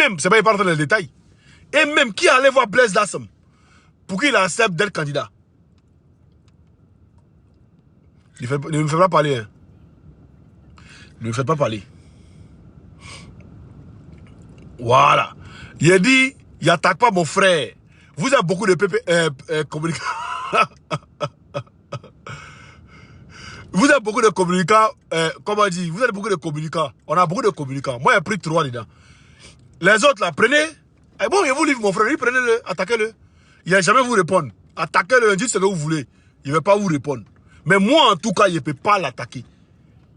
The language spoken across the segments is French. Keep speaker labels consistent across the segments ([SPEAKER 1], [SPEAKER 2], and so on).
[SPEAKER 1] même, c'est pas, il parle dans les détails. Et même, qui allait voir Blaise Dassam pour qu'il accepte d'être candidat? Ne me faites pas parler. Hein. Ne me faites pas parler. Voilà. Il a dit, il n'attaque pas mon frère. Vous avez beaucoup de communicants. Vous avez beaucoup de communicants. Comment dire? Vous avez beaucoup de communicants. On a beaucoup de communicants. Moi, j'ai pris 3 dedans. Les autres, là, prenez. Et bon, je vous livre mon frère. Prenez-le, attaquez-le. Il ne va jamais vous répondre. Attaquez-le, dites ce que vous voulez. Il ne va pas vous répondre. Mais moi, en tout cas, je ne peux pas l'attaquer.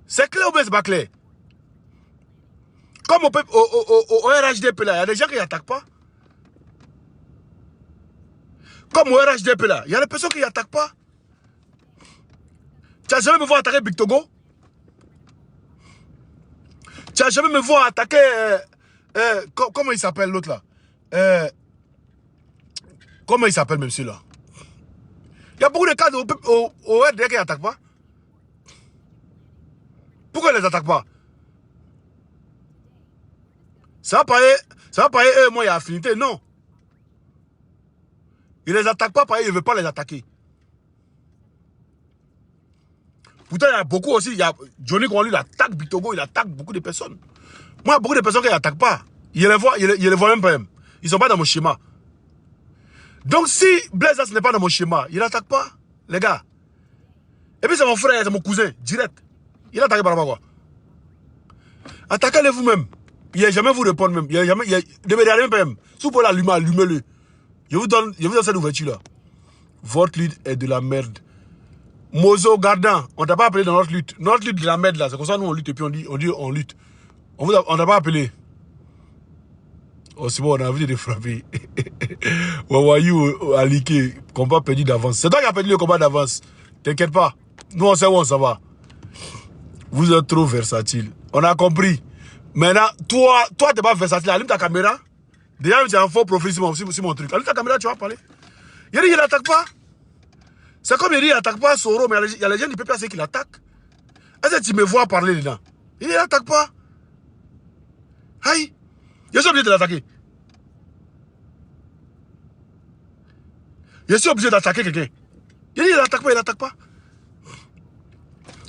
[SPEAKER 1] C'est clair ou bien c'est pas clair? Comme au RHDP là, il y a des gens qui n'attaquent pas. Comme au RHDP là, il y a des personnes qui n'attaquent pas. Tu n'as jamais me voir attaquer Big Togo? Tu n'as jamais me voir attaquer... comment il s'appelle l'autre là? Comment il s'appelle même celui-là? Il y a beaucoup de cas au RDA qui n'attaquent pas. Pourquoi ils ne les attaquent pas? Ça va pas eux, moi, il y a affinité, non. Ils ne les attaquent pas, pareil, ils ne veulent pas les attaquer. Pourtant, il y a beaucoup aussi, il y a Johnny Conlu, il attaque Bitogo, il attaque beaucoup de personnes. Moi, il y a beaucoup de personnes qui ne l'attaquent pas. Il les voit même pas. Ils ne sont pas dans mon schéma. Donc, si Blaise n'est pas dans mon schéma, il n'attaque pas, les gars. Et puis, c'est mon frère, c'est mon cousin, direct. Il a attaqué par rapport à quoi? Attaquez-le vous-même. Il ne jamais vous répondre même. Il ne me même pas même. Si vous pouvez l'allumer, allumez-le. Je vous donne cette ouverture-là. Votre lutte est de la merde. Mozo Gardan, on t'a pas appelé dans notre lutte. Notre lutte de la merde là, c'est comme ça nous on lutte et puis on dit on lutte. On t'a pas appelé. Oh c'est bon, on a envie de frapper. Wawayou Alike, combat perdu d'avance. C'est toi qui as perdu le combat d'avance. T'inquiète pas. Nous on sait où on s'en va. Vous êtes trop versatile. On a compris. Maintenant, toi t'es pas versatile. Allume ta caméra. Déjà tu as un faux profil sur mon truc. Allume ta caméra, tu vas parler. Il n'attaque pas. C'est comme il dit, il n'attaque pas Soro, mais il y a les gens du PPAC qui l'attaquent. Est-ce que tu me vois parler dedans? Il n'attaque pas. Aïe. Je suis obligé de l'attaquer. Je suis obligé d'attaquer quelqu'un. Il dit, il n'attaque pas.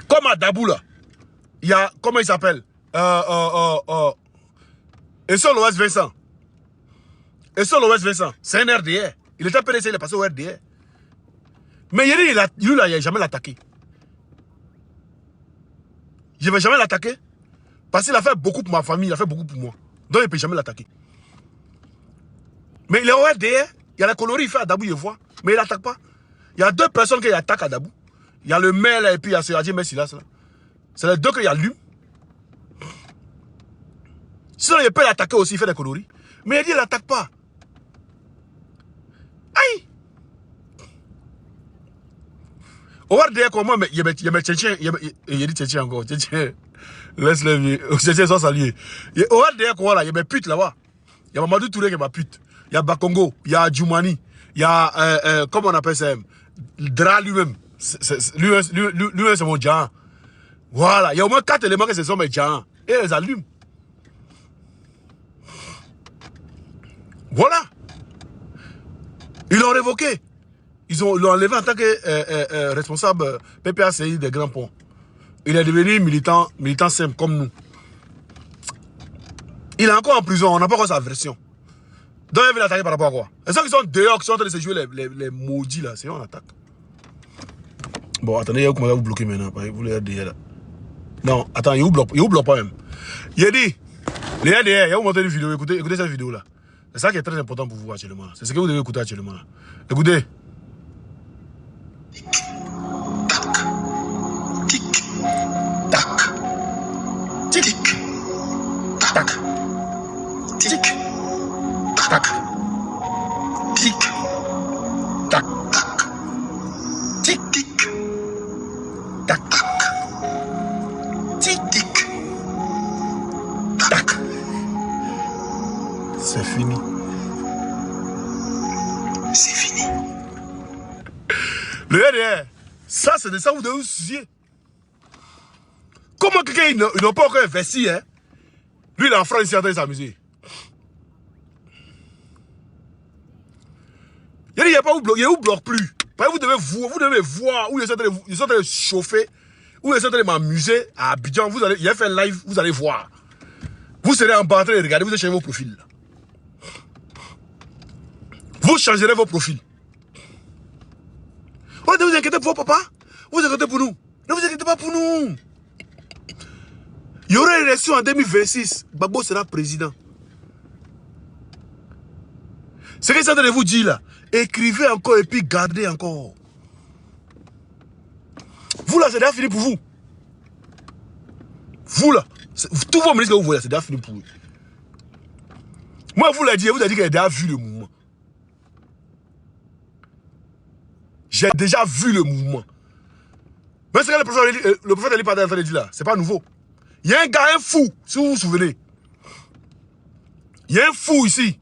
[SPEAKER 1] Comme à Dabou là. Il y a, comment il s'appelle? Essol Ouest Vincent. Essol Ouest Vincent. C'est un RDR. Il était PDC, il est passé au RDR. Mais il n'a jamais l'attaqué. Je ne vais jamais l'attaquer. Parce qu'il a fait beaucoup pour ma famille, il a fait beaucoup pour moi. Donc il ne peut jamais l'attaquer. Mais il est au RDR, il y a la colorie, il fait à Dabou, il voit. Mais il n'attaque pas. Il y a 2 personnes qui attaquent à Dabou. Il y a le maire là, et puis il y a ce Adji Messilas là. C'est les 2 qu'il y a lui. Sinon il peut l'attaquer aussi, il fait des coloris. Mais il dit il n'attaque pas. Aïe! Au RDR, comment il y a Tchétchien, il dit Tchétchien encore, Tchétchien, laisse-le, Tchétchien soit salué. Au RDR, quoi là, il y a mes putes là-bas. Il y a Mamadou Touré qui est ma pute. Il y a Bakongo, il y a Djoumani, il y a, comment on appelle ça, Dra lui-même. Lui-même, c'est mon djan. Voilà, il y a au moins 4 éléments que ce sont mes djans. Et ils les allument. Voilà. Ils l'ont révoqué. Ils l'ont enlevé en tant que responsable PPACI des Grands Ponts. Il est devenu militant simple comme nous. Il est encore en prison, on n'a pas encore sa version. Donc il veut l'attaquer par rapport à quoi? Et ceux qui sont dehors, qui sont en train de se jouer les maudits là, c'est eux on attaque. Bon, attendez, il y a comment vous bloquer maintenant? Vous les RDR là. Non, attends, il vous bloque pas même. Il a dit, les RDR, il y a vous montré une vidéo, écoutez cette vidéo là. C'est ça qui est très important pour vous actuellement. C'est ce que vous devez écouter actuellement. Écoutez. Tac. Tic. Tac. Tic. Tac. Tic. Tic. Tac. Tic. Tic. Tac. C'est fini. C'est fini. Le RDR, ça c'est de ça que vous devez vous soucier. Comment quelqu'un n'a pas encore investi, hein? Lui, il est en France, il est en train de s'amuser. il n'y a pas où bloquer, il ne bloque plus. Vous devez voir où ils sont en train de chauffer, où ils sont en train de m'amuser à Abidjan. Il a fait un live, vous allez voir. Vous serez en bas en train de regarder, vous allez changer vos profils. Vous changerez vos profils. Oh, ne vous inquiétez pas pour papa. Vous inquiétez pour nous. Ne vous inquiétez pas pour nous. Il y aura une élection en 2026. Gbagbo sera président. Ce que je de vous dire là, écrivez encore et puis gardez encore. Vous là, c'est déjà fini pour vous. Vous là, tous vos ministres que vous voyez, c'est déjà fini pour vous. Moi, vous l'avez dit, vous avez dit que j'ai déjà vu le mouvement. J'ai déjà vu le mouvement. Mais ce que le prophète Ali Pada a dit là, c'est pas nouveau. Il y a un gars, un fou, si vous vous souvenez. Il y a un fou ici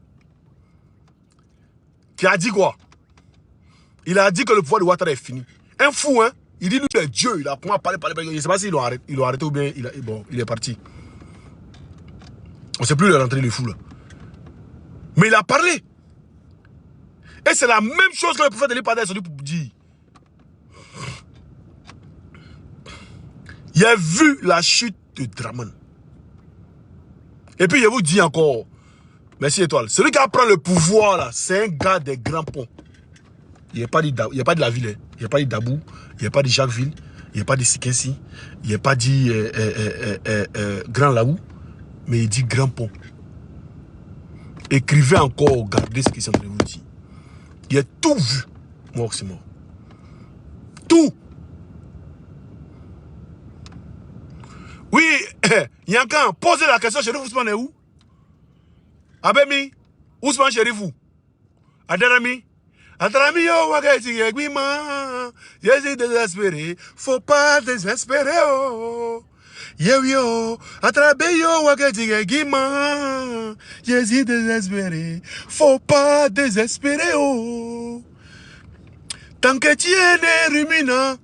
[SPEAKER 1] qui a dit quoi? Il a dit que le pouvoir de Ouattara est fini. Un fou, hein? Il dit, lui, il est Dieu. Il a parlé. Je ne sais pas s'il l'a arrêté ou bien il est parti. On ne sait plus le rentrer, le fou, là. Mais il a parlé. Et c'est la même chose que le prophète Ali Pada a sorti pour dire. Il a vu la chute de Draman. Et puis, je vous dis encore, merci Étoile, celui qui apprend le pouvoir, là, c'est un gars des grands ponts. Il n'y a pas de la ville, il n'y a pas de Dabou, il n'y a pas de Jacquesville, il n'y a pas de Sikensi, il n'y a pas de Grand Laou, mais il dit Grand Pont. Écrivez encore, regardez ce qu'ils sont en train de vous dire. Il a tout vu, moi c'est mort. Tout. Oui, Yankan, posez la question, Chérif Ousmane est où? Abemi, Ousmane Chérifou. Adarami. Adarami yo wagati yegwima. Yezi désespéré. Faut pas désespérer oh. Yo. Adarami yo wagati yegwima. Yezi désespéré. Faut pas désespérer oh. Tant que tu es né ruminant,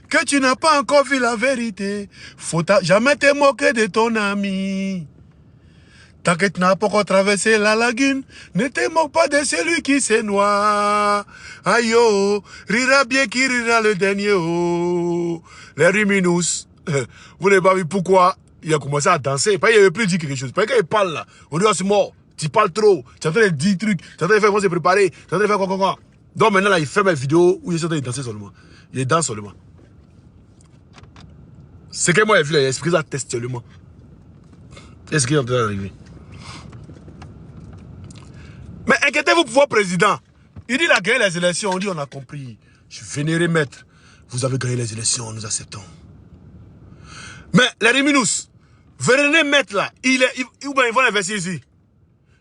[SPEAKER 1] que tu n'as pas encore vu la vérité, faut jamais te moquer de ton ami. Tant que tu n'as pas encore traversé la lagune, ne te moque pas de celui qui se noie. Aïe oh, rira bien qui rira le dernier oh. Les Riminous, vous n'avez pas vu pourquoi il a commencé à danser. Parce qu'il n'avait plus dit quelque chose. Parce qu'il parle là, on dit oh c'est mort, tu parles trop, tu es en train de dire trucs, tu es en train de faire comment se préparer, tu es en train de faire quoi. Donc maintenant là, il fait mes vidéos où il est en train de danser seulement. Il danse seulement. C'est que moi j'ai vu là, il a expliqué ça textuellement. Est-ce qu'il est en train d'arriver? Mais inquiétez-vous pour votre président. Il dit qu'il a gagné les élections. On dit on a compris. Je vénéré maître. Vous avez gagné les élections, nous acceptons. Mais les Riminous, venez mettre là. Ils vont investir ici.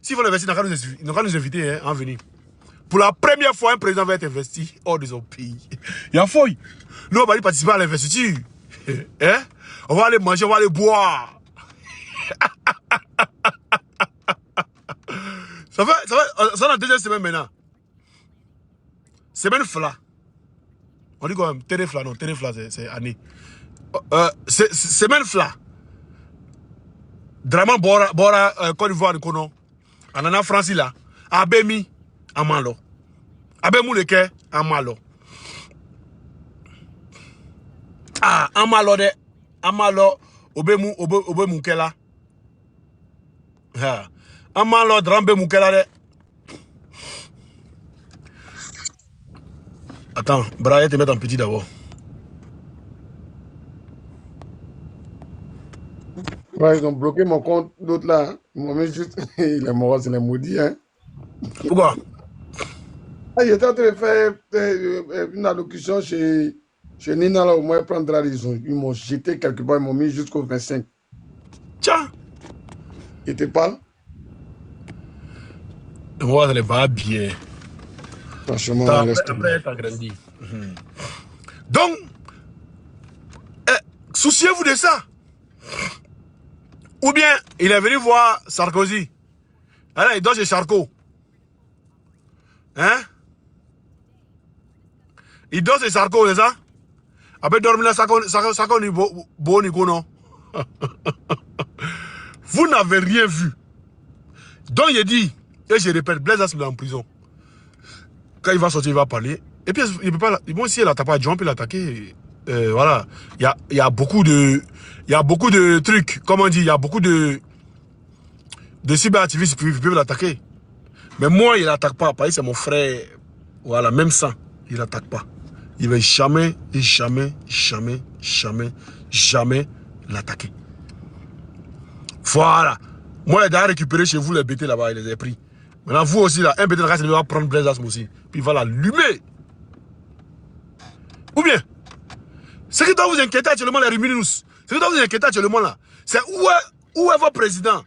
[SPEAKER 1] S'ils vont investir, ils n'ont qu'à nous inviter hein, à venir. Pour la première fois, un président va être investi hors de son pays. Il y a fouille. Nous, on va aller participer à l'investiture. Hein? On va aller manger, on va aller boire. Ça va la deuxième semaine maintenant. Semaine fla. On dit quoi même? Téréfla, non, Téréfla c'est année. Semaine fla. Draman Bora, Côte d'Ivoire, Nikono. Anana Francis là. Abemi, Amalo. Abemou leke, Amalo. Ah, Amalo de. Amalo, Obemu Kela. Ha. Amalo, Drambe Moukela de. Attends, Brian te met en petit d'abord.
[SPEAKER 2] Ouais, ils ont bloqué mon compte, l'autre là. Ils m'ont mis juste. Il est mort, c'est les maudits, hein.
[SPEAKER 1] Pourquoi?
[SPEAKER 2] Ah, il était en train de faire une allocution chez Nina, là, au moins prendre la raison. Ils m'ont jeté quelque part, ils m'ont mis jusqu'au 25.
[SPEAKER 1] Tiens.
[SPEAKER 2] Il te parle?
[SPEAKER 1] Moi, ça ne va bien.
[SPEAKER 2] Franchement,
[SPEAKER 1] après, t'as grandi. Donc, souciez-vous de ça. Ou bien, il est venu voir Sarkozy. Alors, il dort chez Sarko. Hein? Il dort chez Sarko, c'est ça? Après, dormir là, Sarko ni bon ni non. Vous n'avez rien vu. Donc, il dit, et je répète, Blaise Asselin en prison. Quand il va sortir, il va parler. Et puis, il peut pas, bon, si elle n'attaque pas John, il peut l'attaquer. Voilà. Il y a beaucoup de trucs. Comment on dit, il y a beaucoup de cyberactivistes qui peuvent l'attaquer. Mais moi, il n'attaque pas. Parce que c'est mon frère. Voilà, même ça, il n'attaque pas. Il ne va jamais, jamais, jamais, jamais, jamais l'attaquer. Voilà. Moi, il a récupéré chez vous les BT là-bas, il les a pris. Maintenant, vous aussi, là, un BT là, il va prendre Blaise Asm aussi. Puis il va l'allumer. Ou bien, ce qui doit vous inquiéter actuellement, les Ruminus, ce qui doit vous inquiéter actuellement là, c'est où est votre président?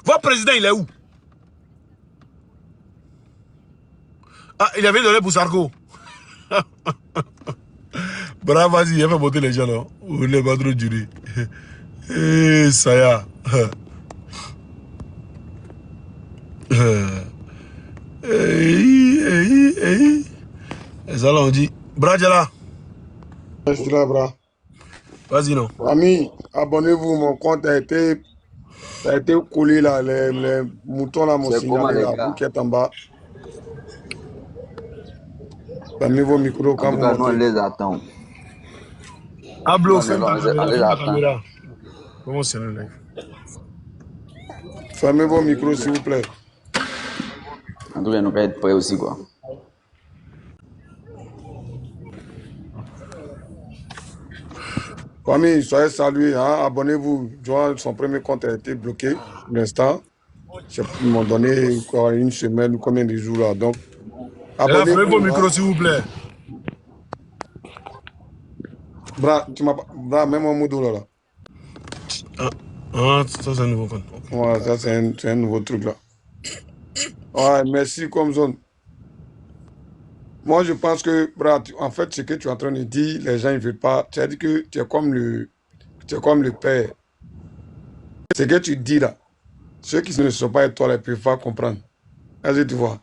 [SPEAKER 1] Votre président, il est où? Ah, il avait donné pour Sarko. Bravo, vas-y, il a fait monter les gens là. Vous ne pas trop durer. Eh, ça y a. Et ça là, on dit. Bradjala.
[SPEAKER 2] Je suis là, bras.
[SPEAKER 1] Vas-y, non.
[SPEAKER 2] Amis, abonnez-vous, mon compte a été collé là, les moutons là m'ont signalé là, vous qui êtes en bas. Fermez vos micros quand vous
[SPEAKER 3] nous, on
[SPEAKER 2] montez.
[SPEAKER 3] les attend.
[SPEAKER 1] Hablo,
[SPEAKER 3] Comment
[SPEAKER 1] c'est le live?
[SPEAKER 2] Fermez vos micros s'il vous plaît.
[SPEAKER 3] En tout cas, nous pouvons être prêts aussi, quoi.
[SPEAKER 2] Famille, soyez salués, hein? Abonnez-vous. Joan, son premier compte a été bloqué pour l'instant. Ils m'ont donné quoi, une semaine ou combien de jours là. Donc, abonnez-vous.
[SPEAKER 1] Fermez vos micros, s'il vous plaît.
[SPEAKER 2] Bra, tu m'as pas. Bra, même un modo là.
[SPEAKER 1] Ah, ça c'est un nouveau compte.
[SPEAKER 2] Ouais, ça c'est un nouveau truc là. Ouais, merci comme zone. Moi, je pense que, bra, en fait, ce que tu es en train de dire, les gens ne veulent pas. Tu as dit que tu es comme le père. Ce que tu dis là, ceux qui ne sont pas avec toi, ils ne peuvent pas comprendre. Est-ce que tu vois?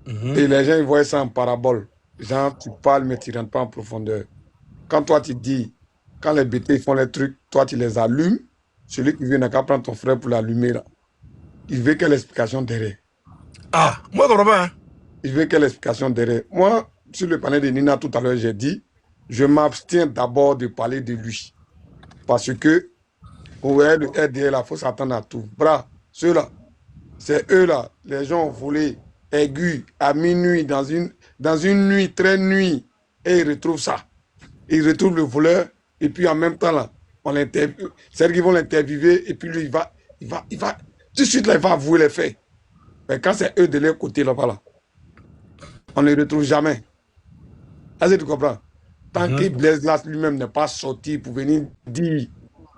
[SPEAKER 2] Et les gens, ils voient ça en parabole. Genre, tu parles, mais tu ne rentres pas en profondeur. Quand toi, tu dis, quand les BT font les trucs, toi, tu les allumes. Celui qui vient n'a qu'à prendre ton frère pour l'allumer là. Il veut quelle explication derrière?
[SPEAKER 1] Ah, moi, je comprends pas, hein.
[SPEAKER 2] Il veut quelle explication derrière? Moi, sur le panel de Nina tout à l'heure, j'ai dit, je m'abstiens d'abord de parler de lui. Parce que, au RDL, il faut s'attendre à tout. Bras, ceux-là, c'est eux-là. Les gens ont volé aigu à minuit, dans une nuit, très nuit, et ils retrouvent ça. Ils retrouvent le voleur, et puis en même temps, là, on l'interviewe. C'est-à-dire qu'ils vont l'interviewer, et puis lui, il va, tout de suite, là, il va avouer les faits. Mais quand c'est eux de leur côté, là, voilà, on ne les retrouve jamais. Est-ce que tu comprends? Tant que Blaise Las lui-même n'est pas sorti pour venir dire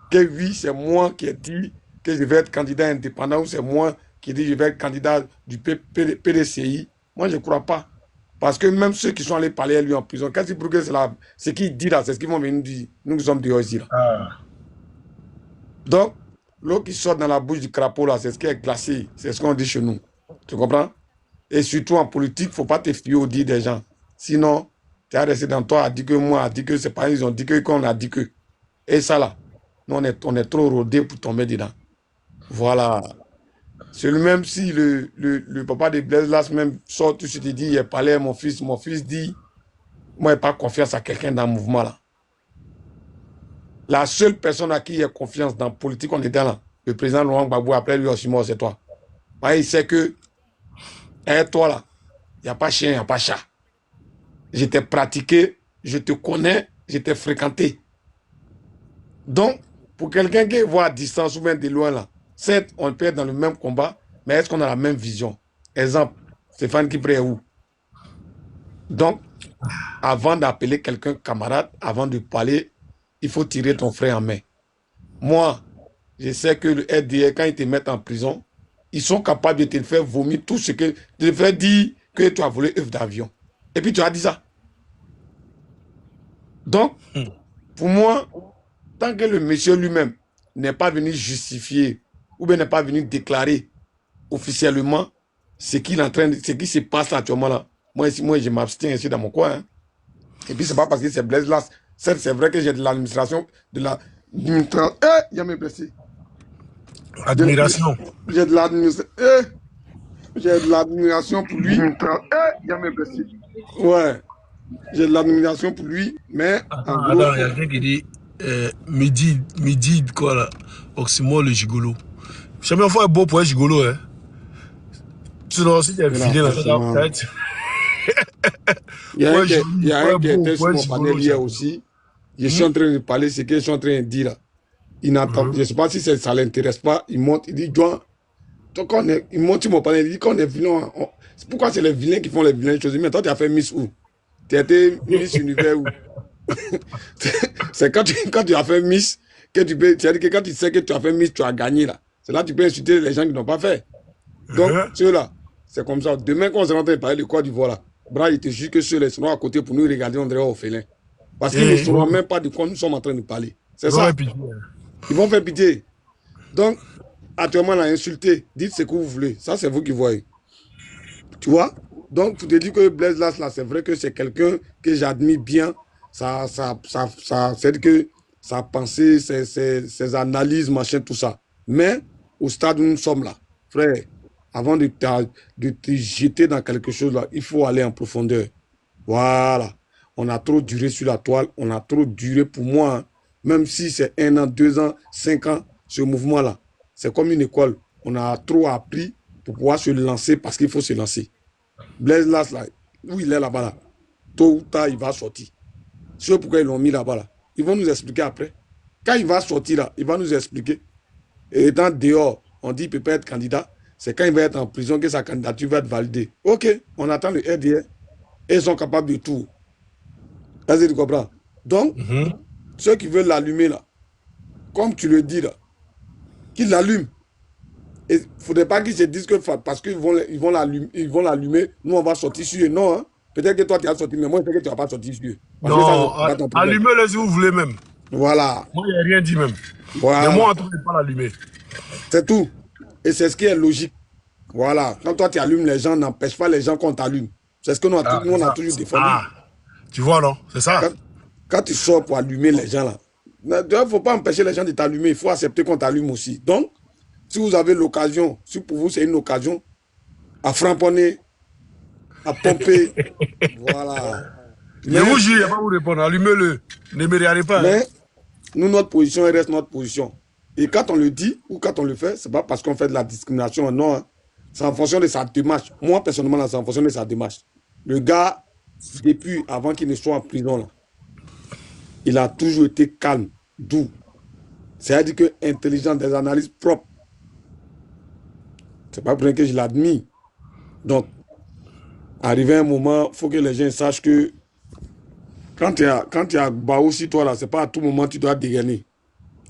[SPEAKER 2] que oui, c'est moi qui ai dit que je vais être candidat indépendant, ou c'est moi qui ai dit que je vais être candidat du PDCI, moi, je ne crois pas. Parce que même ceux qui sont allés parler à lui en prison, quand ils prouvent que c'est ce qu'il dit là, c'est ce qu'ils vont venir dire. Nous sommes dehors ici. Là. Ah. Donc, l'eau qui sort dans la bouche du crapaud, là, c'est ce qui est glacé. C'est ce qu'on dit chez nous. Tu comprends? Et surtout en politique, il ne faut pas te fier au dit des gens. Sinon, tu as resté dans toi à dire que moi, à dire que c'est pas ils ont dit que qu'on a dit que. Et ça là, nous, on est trop rodé pour tomber dedans. Voilà. C'est le même si le papa de Blaise Las même sort tout de suite et dit, il est parlé à mon fils dit, moi, je n'ai pas confiance à quelqu'un dans le mouvement là. La seule personne à qui il y a confiance dans la politique, on est dans là. Le président Laurent Gbagbo, après lui aussi mort, c'est toi. Ouais, il sait que, toi là, il n'y a pas chien, il n'y a pas chat. Je t'ai pratiqué, je te connais, je t'ai fréquenté. Donc, pour quelqu'un qui voit à distance ou bien de loin là, certes, on peut être dans le même combat, mais est-ce qu'on a la même vision? Exemple, Stéphane Kipré est où? Donc, avant d'appeler quelqu'un camarade, avant de parler, il faut tirer ton frère en main. Moi, je sais que le RDA, quand ils te mettent en prison, ils sont capables de te faire vomir tout ce que... de te faire dire que tu as volé œuf d'avion. Et puis tu as dit ça. Donc, pour moi, tant que le monsieur lui-même n'est pas venu justifier ou bien n'est pas venu déclarer officiellement ce qui se passe actuellement là, moi je m'abstiens ici dans mon coin. Hein. Et puis c'est pas parce que c'est Blaise Las. C'est vrai que j'ai de l'administration, il y a mes blessés.
[SPEAKER 1] Admiration.
[SPEAKER 2] J'ai de l'administration. j'ai de l'admiration pour lui. Ouais, j'ai de l'admiration pour lui, mais en
[SPEAKER 1] Attends,
[SPEAKER 2] gros,
[SPEAKER 1] il y a quelqu'un qui dit midi, quoi là, Oxymore le gigolo. Jamais fois est beau pour un gigolo, hein. Sinon, si tu es filé là, peut-être.
[SPEAKER 2] il y a un qui était
[SPEAKER 1] Pour
[SPEAKER 2] sur
[SPEAKER 1] un
[SPEAKER 2] mon
[SPEAKER 1] gigolo,
[SPEAKER 2] panel hier aussi. Je suis en train de parler ce que je suis en train de dire là. Il n'entend, je ne sais pas si ça ne l'intéresse pas. Il monte, il dit, John, il monte sur mon panel, il dit qu'on est vilain. C'est pourquoi c'est les vilains qui font les vilaines choses. Mais toi, tu as fait Miss où? Tu as été Miss Univers où? C'est quand tu as fait Miss que tu peux. C'est-à-dire que quand tu sais que tu as fait Miss, tu as gagné là. C'est là que tu peux insulter les gens qui n'ont pas fait. Donc, ceux-là, c'est comme ça. Demain, quand on s'est rentré parler de Côte d'Ivoire là, Bra, il te jure que ceux-là seront à côté pour nous regarder, on dirait orphelins. Parce qu'ils ne sauront même pas de quoi nous sommes en train de parler. C'est ça. Ils vont faire pitié. Donc, actuellement, on a insulté. Dites ce que vous voulez. Ça, c'est vous qui voyez. Tu vois? Donc, pour te dire que Blaise Las, là, c'est vrai que c'est quelqu'un que j'admire bien. C'est que sa pensée, ses analyses, machin, tout ça. Mais, au stade où nous sommes là, frère, avant de te jeter dans quelque chose là, il faut aller en profondeur. Voilà. On a trop duré sur la toile. On a trop duré pour moi. Hein. Même si c'est 1 an, 2 ans, 5 ans, ce mouvement-là. C'est comme une école. On a trop appris pour pouvoir se lancer parce qu'il faut se lancer. Blaise Las, là, où il est là-bas, là, tôt ou tard, il va sortir. C'est pourquoi ils l'ont mis là-bas. Là. Ils vont nous expliquer après. Quand il va sortir, là, il va nous expliquer. Et étant dehors, on dit qu'il ne peut pas être candidat. C'est quand il va être en prison que sa candidature va être validée. OK, on attend le RDR. Et ils sont capables de tout. Est-ce que tu comprends? Donc, ceux qui veulent l'allumer, là, comme tu le dis, là, qu'ils l'allument. Il ne faudrait pas qu'ils se disent que parce qu'ils vont l'allumer, nous, on va sortir sur eux. Non, hein? Peut-être que toi, tu as sorti, mais moi, je sais que tu ne vas pas sortir sur eux.
[SPEAKER 1] Non, allumez-le si vous voulez même.
[SPEAKER 2] Voilà.
[SPEAKER 1] Moi, il n'y a rien dit même.
[SPEAKER 2] Voilà.
[SPEAKER 1] Mais moi, en tout cas, je ne vais pas l'allumer.
[SPEAKER 2] C'est tout. Et c'est ce qui est logique. Voilà. Quand toi, tu allumes les gens, n'empêche pas les gens qu'on t'allume. C'est ce que nous, on a toujours défendu.
[SPEAKER 1] Tu vois, non? C'est ça.
[SPEAKER 2] Quand tu sors pour allumer les gens, là, il ne faut pas empêcher les gens de t'allumer. Il faut accepter qu'on t'allume aussi. Donc, si vous avez l'occasion, si pour vous c'est une occasion, à framponner, à pomper, voilà.
[SPEAKER 1] Mais vous, je ne vais pas vous répondre, allumez-le. Ne me regardez pas.
[SPEAKER 2] Mais nous, notre position, elle reste notre position. Et quand on le dit ou quand on le fait, ce n'est pas parce qu'on fait de la discrimination, non. Hein. C'est en fonction de sa démarche. Moi, personnellement, c'est en fonction de sa démarche. Le gars, depuis avant qu'il ne soit en prison, là, il a toujours été calme, doux. C'est-à-dire que intelligent, des analyses propres. C'est pas pour rien que je l'admire. Donc, arrivé un moment, il faut que les gens sachent que quand tu as Baou sur toi, là, c'est pas à tout moment que tu dois dégainer.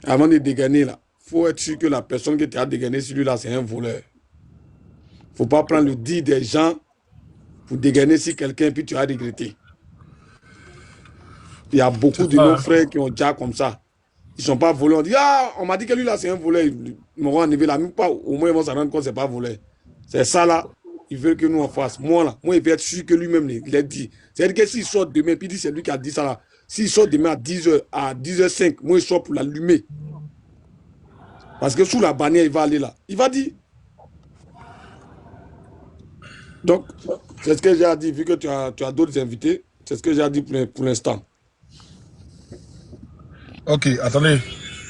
[SPEAKER 2] Avant de dégainer, là, il faut être sûr que la personne que tu as dégainé sur lui, là, c'est un voleur. Il ne faut pas prendre le dit des gens pour dégainer sur quelqu'un puis tu as regretté. Il y a beaucoup de nos frères qui ont déjà comme ça. Ils ne sont pas voleurs. On dit, ah, on m'a dit que lui, là, c'est un voleur. Ils m'auront enlevé là. Même pas, au moins, ils vont s'en rendre compte que ce n'est pas voleur. C'est ça, là. Ils veulent que nous en fasse. Moi, là, il veut être sûr que lui-même, il l'a dit. C'est-à-dire que s'il sort demain, puis il dit, c'est lui qui a dit ça, là. S'il sort demain à 10h, à 10h05, moi, il sort pour l'allumer. Parce que sous la bannière, il va aller là. Il va dire. Donc, c'est ce que j'ai à dire. Vu que tu as d'autres invités, c'est ce que j'ai à dire pour l'instant.
[SPEAKER 1] Ok, attendez.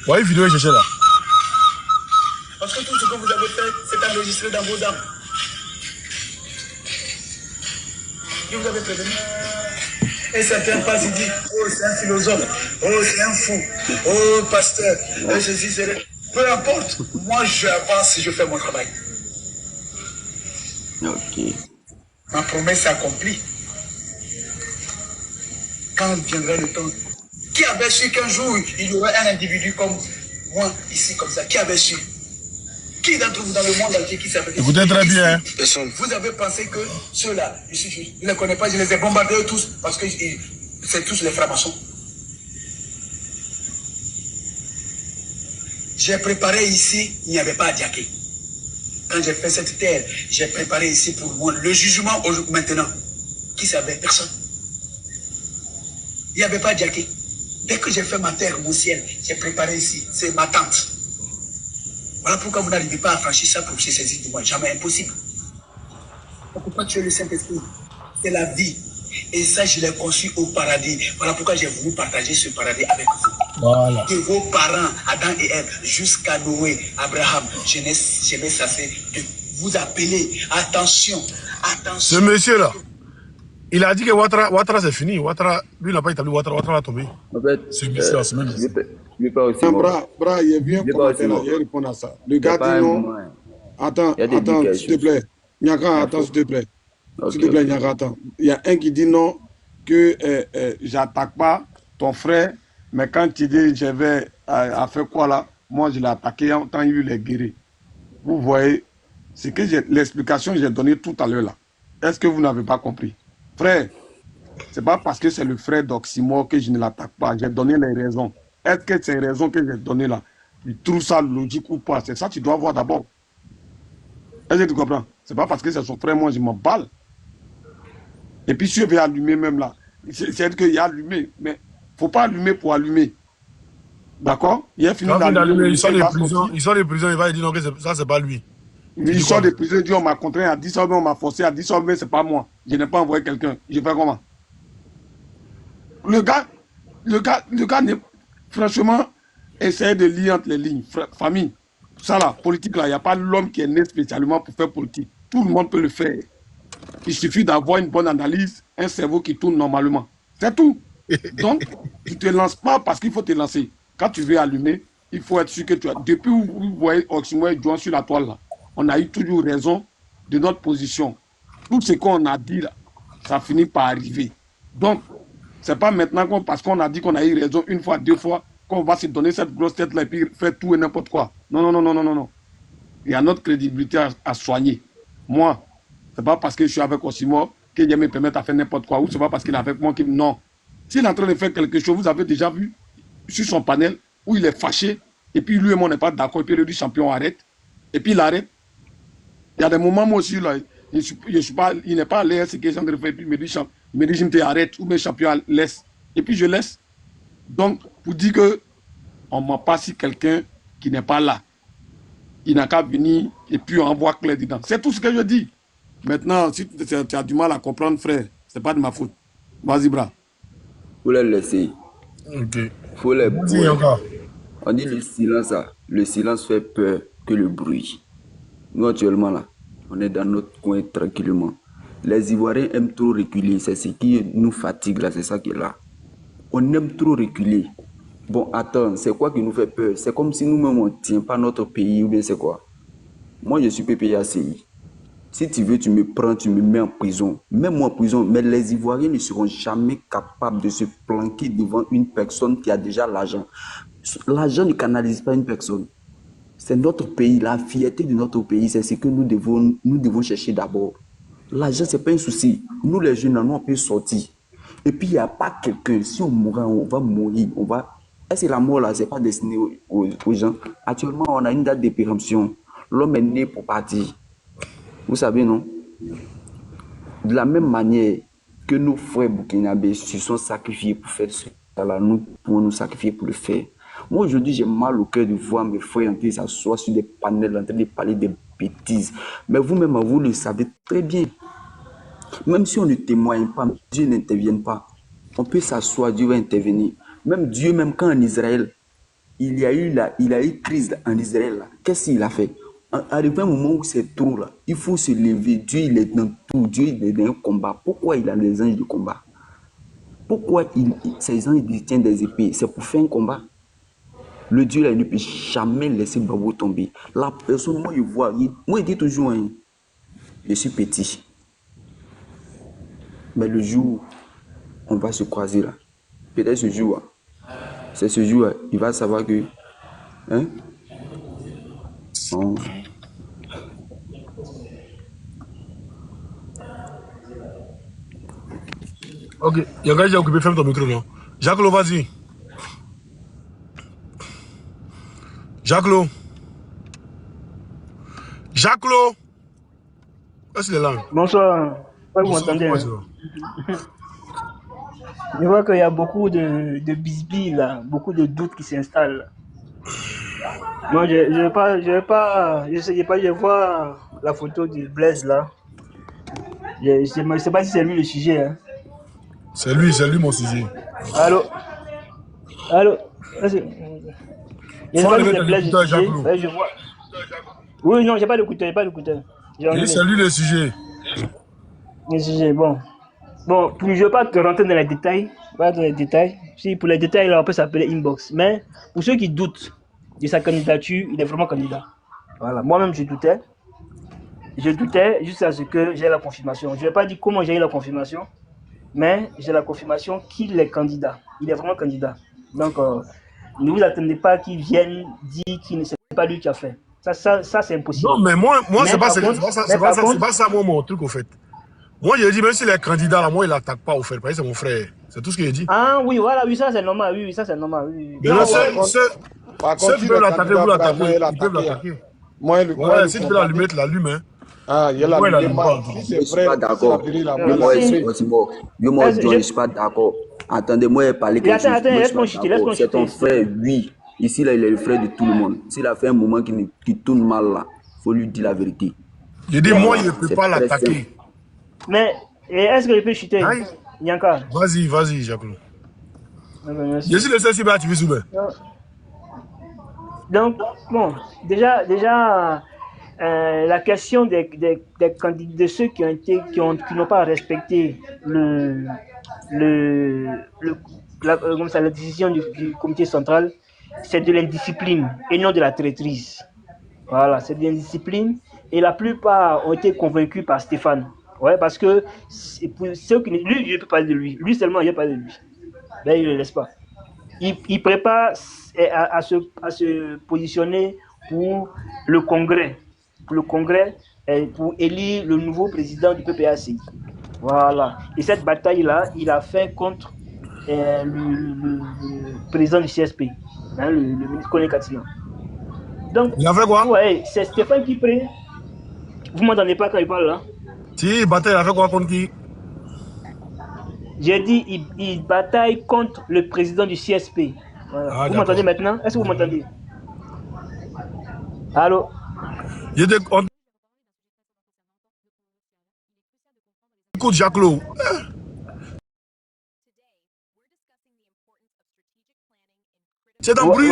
[SPEAKER 1] Voyez vidéo que je cherche là.
[SPEAKER 4] Parce que tout ce que vous avez fait, c'est enregistré dans vos âmes. Qui vous avez prévenu? Et certains passent, ils disent, oh, c'est un philosophe, oh, c'est un fou, oh, pasteur, oh, ceci, c'est... Peu importe, moi, j'avance et je fais mon travail.
[SPEAKER 3] Ok.
[SPEAKER 4] Ma promesse est accomplie. Quand viendra le temps, qui avait su qu'un jour, il y aurait un individu comme moi, ici, comme ça? Qui avait su? Qui d'entre vous dans le monde entier qui savait?
[SPEAKER 1] Écoutez très bien. Hein?
[SPEAKER 4] Personne. Vous avez pensé que ceux-là, je ne les connais pas, je les ai bombardés tous, parce que c'est tous les francs-maçons. J'ai préparé ici, il n'y avait pas à Diaké. Quand j'ai fait cette terre, j'ai préparé ici pour moi le jugement maintenant. Qui savait? Personne. Il n'y avait pas Diaké. Dès que j'ai fait ma terre, mon ciel, j'ai préparé ici. C'est ma tente. Voilà pourquoi vous n'arrivez pas à franchir ça pour se saisir de moi. Jamais impossible. On ne peut pas tuer le Saint-Esprit. C'est la vie. Et ça, je l'ai conçu au paradis. Voilà pourquoi j'ai voulu partager ce paradis avec vous.
[SPEAKER 1] Voilà.
[SPEAKER 4] De vos parents, Adam et Ève, jusqu'à Noé, Abraham, je n'ai cessé de vous appeler. Attention, attention.
[SPEAKER 1] Ce monsieur-là, il a dit que Ouattara c'est fini. Ouattara, lui, il n'a pas établi Ouattara. Ouattara va tomber.
[SPEAKER 3] En fait,
[SPEAKER 1] C'est monsieur en semaine.
[SPEAKER 3] je vais pas aussi.
[SPEAKER 2] Bra, il y a bien commenté là, il répond à ça. Le gars dit non. Attends, s'il te plaît. Niaga, attends, s'il te plaît. S'il te plaît, Niaga, attends. Il y a un qui dit non, que j'attaque pas ton frère, mais quand tu dis je vais à faire quoi là, moi je l'ai attaqué en tant qu'il est guéri. Vous voyez, c'est que l'explication que j'ai donnée tout à l'heure là. Est-ce que vous n'avez pas compris? Frère, c'est pas parce que c'est le frère d'Oxymore que je ne l'attaque pas. J'ai donné les raisons. Est-ce que ces raisons que j'ai données là, tu trouves ça logique ou pas? C'est ça que tu dois voir d'abord. Est-ce que tu comprends? C'est pas parce que c'est son frère, moi je m'en balle. Et puis si je vais allumer même là, c'est qu'il y a allumé, mais faut pas allumer pour allumer. D'accord? Il a fini d'allumer.
[SPEAKER 1] Il sort des prisons, il va dire non, que ça c'est pas lui.
[SPEAKER 2] Il sort des prisons, il dit on m'a contraint à 10 hommes, on m'a forcé à 10 hommes, mais c'est pas moi. Je n'ai pas envoyé quelqu'un. Je fais comment? Le gars, franchement, essayez de lire entre les lignes. Famille, ça là, politique là, il n'y a pas l'homme qui est né spécialement pour faire politique. Tout le monde peut le faire. Il suffit d'avoir une bonne analyse, un cerveau qui tourne normalement. C'est tout. Donc, tu ne te lances pas parce qu'il faut te lancer. Quand tu veux allumer, il faut être sûr que tu as... Depuis où vous voyez Oxymore et John sur la toile là, on a eu toujours raison de notre position. Tout ce qu'on a dit là, ça finit par arriver. Donc, c'est pas maintenant parce qu'on a dit qu'on a eu raison une fois, deux fois, qu'on va se donner cette grosse tête là et puis faire tout et n'importe quoi. Non, non, non, non, non, non, non. Il y a notre crédibilité à soigner. Moi, c'est pas parce que je suis avec Oxymore qu'il me permet de faire n'importe quoi, ou c'est pas parce qu'il est avec moi qu'il... Non. S'il est en train de faire quelque chose, vous avez déjà vu sur son panel où il est fâché, et puis lui et moi on n'est pas d'accord, et puis il dit champion arrête, et puis il arrête. Il y a des moments, moi aussi, là, il n'est pas à l'aise, c'est question de faire, puis il me dit je me arrête, ou mes champions laisse. Et puis je laisse. Donc, pour dire que on ne ment pas si quelqu'un qui n'est pas là, il n'a qu'à venir, et puis on envoie clair dedans. C'est tout ce que je dis. Maintenant, si tu as du mal à comprendre, frère, c'est pas de ma faute. Vas-y, Bra.
[SPEAKER 3] Faut les laisser.
[SPEAKER 1] Ok.
[SPEAKER 3] Faut les
[SPEAKER 1] Dis encore.
[SPEAKER 3] On dit le silence, là. Le silence fait peur que le bruit. Nous, actuellement, là, on est dans notre coin tranquillement. Les Ivoiriens aiment trop reculer. C'est ce qui nous fatigue, là. C'est ça qui est là. On aime trop reculer. Bon, attends, c'est quoi qui nous fait peur? C'est comme si nous-mêmes, on ne tient pas notre pays, ou bien c'est quoi? Moi, je suis PPACI. Si tu veux, tu me prends, tu me mets en prison. Mets-moi en prison. Mais les Ivoiriens ne seront jamais capables de se planquer devant une personne qui a déjà l'argent. L'argent ne canalise pas une personne. C'est notre pays, la fierté de notre pays, c'est ce que nous devons chercher d'abord. L'argent, ce n'est pas un souci. Nous, les jeunes, nous, on peut sortir. Et puis, il n'y a pas quelqu'un. Si on mourra, on va mourir. Est-ce que la mort, là, ce n'est pas destiné aux gens? Actuellement, on a une date de péremption. L'homme est né pour partir. Vous savez, non? De la même manière que nos frères burkinabés se sont sacrifiés pour faire ce là, nous pouvons nous sacrifier pour le faire. Moi, aujourd'hui, j'ai mal au cœur de voir mes frères en train de s'asseoir sur des panels, en train de parler des bêtises. Mais vous-même, vous le savez très bien. Même si on ne témoigne pas, Dieu n'intervient pas. On peut s'asseoir, Dieu va intervenir. Même Dieu, même quand en Israël, il y a eu crise en Israël. Qu'est-ce qu'il a fait? Arrivé un moment où c'est trop là, il faut se lever. Dieu, il est dans tout. Dieu, il est dans un combat. Pourquoi il a les anges de combat? Pourquoi ces anges détiennent des épées? C'est pour faire un combat. Le Dieu là, il ne peut jamais laisser Babou tomber. La personne, moi, il dit toujours, hein, je suis petit. Mais le jour, on va se croiser là. Peut-être ce jour, c'est ce jour, il va savoir que, hein, on...
[SPEAKER 1] Ok, il y a un gars qui a occupé, ferme ton micro, non? Jacques-Lo, vas-y. Jacques-Lo. Jacques-Lo. Est-ce qu'il est là?
[SPEAKER 5] Bonsoir. Ouais, vous m'entendez? Je vois qu'il y a beaucoup de bisbilles là, beaucoup de doutes qui s'installent. Moi, je vois la photo de Blaise là. Je ne sais pas si c'est lui le sujet. Hein.
[SPEAKER 1] C'est lui mon sujet.
[SPEAKER 5] Allô? Allô? Je ne sais
[SPEAKER 1] Faut
[SPEAKER 5] pas si
[SPEAKER 1] enlever
[SPEAKER 5] c'est
[SPEAKER 1] ton
[SPEAKER 5] Blaise le
[SPEAKER 1] écouteur,
[SPEAKER 5] sujet.
[SPEAKER 1] Jacques.
[SPEAKER 5] Ouais, je vois. Oui, non, j'ai pas d'écouteur, J'ai
[SPEAKER 1] Et
[SPEAKER 5] enlevé
[SPEAKER 1] c'est lui le sujet.
[SPEAKER 5] le sujet. Bon, je ne veux pas te rentrer dans les détails. Pas dans les détails. Si pour les détails, là, on peut s'appeler inbox. Mais pour ceux qui doutent de sa candidature, il est vraiment candidat. Voilà. Moi-même, je doutais. Je doutais jusqu'à ce que j'ai la confirmation. Je ne vais pas dire comment j'ai eu la confirmation, mais j'ai la confirmation qu'il est candidat. Il est vraiment candidat. Donc, ne vous attendez pas qu'il vienne dire qu'il ne sait pas lui qui a fait. Ça c'est impossible.
[SPEAKER 1] Non, mais moi c'est pas ça, moi, mon truc, au fait. Moi, je dis, même s'il est candidat, là, moi, il n'attaque pas, au fait. Parce que c'est mon frère. C'est tout ce qu'il a dit.
[SPEAKER 5] Ah oui, voilà, oui, ça c'est normal. Oui, ça c'est normal. Oui.
[SPEAKER 1] Mais là, ceux qui peuvent l'attaquer, vous l'attaquez. Ils peuvent l'attaquer. Ouais, si tu veux l'allumer, tu l'allumes. Hein.
[SPEAKER 2] Ah, il y a
[SPEAKER 1] Moi, il
[SPEAKER 2] la
[SPEAKER 1] allume pas.
[SPEAKER 3] Je ne suis pas d'accord. Moi, je ne suis pas d'accord. Attendez-moi, parler quelque chose.
[SPEAKER 5] Laisse-moi chuter.
[SPEAKER 3] C'est ton frère, oui. Ici, là, il est le frère de tout le monde. S'il a fait un moment qui tourne mal, là, il faut lui dire la vérité.
[SPEAKER 1] Je dis, moi, il ne peut pas l'attaquer.
[SPEAKER 5] Mais est-ce que je peux chuter, Nyanka?
[SPEAKER 1] Vas-y, Jacques. Je suis le seul qui va activer souvent.
[SPEAKER 5] Donc, bon, déjà la question des candidats, de ceux qui n'ont pas respecté la décision du comité central, c'est de l'indiscipline et non de la traîtrise. Voilà, c'est de l'indiscipline et la plupart ont été convaincus par Stéphane. Ouais, parce que pour ceux qui, lui, je ne peux pas parler de lui. Lui seulement, il ne peut pas de lui. Ben, il ne le laisse pas. Il prépare à se positionner pour le Congrès. Pour élire le nouveau président du PPACI. Voilà. Et cette bataille-là, il a fait contre le président du CSP, hein, le ministre Koné Katina. Donc,
[SPEAKER 1] il a fait quoi?
[SPEAKER 5] Ouais, c'est Stéphane qui prend. Vous ne m'entendez pas quand il parle là?
[SPEAKER 1] Si, bataille, il a fait quoi contre qui?
[SPEAKER 5] J'ai dit, il bataille contre le président du CSP. Voilà. Ah, vous m'entendez maintenant? Est-ce que vous m'entendez? Allô?
[SPEAKER 1] Écoute, Jacques Lo. C'est un bruit.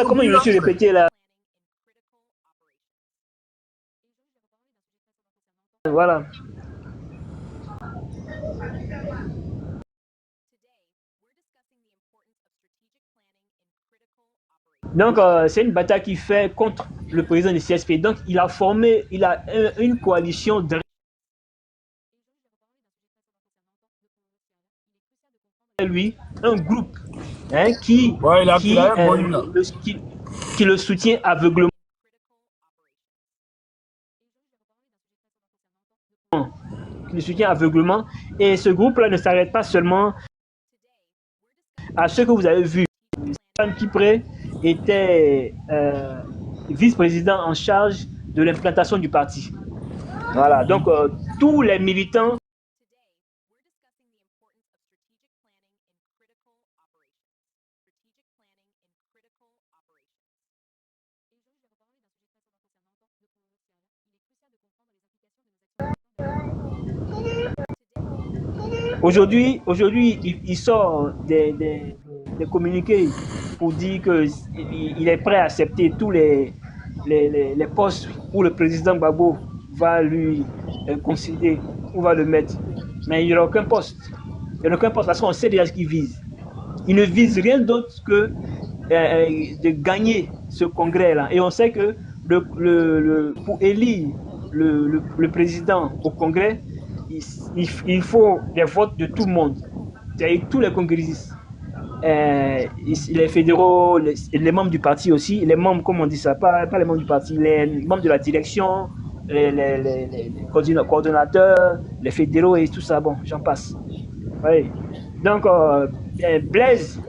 [SPEAKER 5] Comment il me suis répété là? Voilà. Donc, c'est une bataille qu'il fait contre le président du CSP. Donc, il a une coalition de lui, un groupe hein, qui le soutient aveuglément. Et ce groupe-là ne s'arrête pas seulement à ce que vous avez vu. Stéphane Kipré était vice-président en charge de l'implantation du parti. Voilà, donc tous les militants Aujourd'hui, il sort des communiqués pour dire qu'il est prêt à accepter tous les postes où le président Gbagbo va lui considérer, où va le mettre. Mais il n'y aura aucun poste. Il n'y aura aucun poste parce qu'on sait déjà ce qu'il vise. Il ne vise rien d'autre que de gagner ce congrès-là. Et on sait que pour élire le président au congrès, il faut les votes de tout le monde, c'est-à-dire tous les congressistes, les fédéraux, les membres du parti aussi, les membres, comme on dit ça, pas les membres du parti, les membres de la direction, les coordonnateurs, les fédéraux et tout ça, bon, j'en passe. Oui. Donc, Blaise,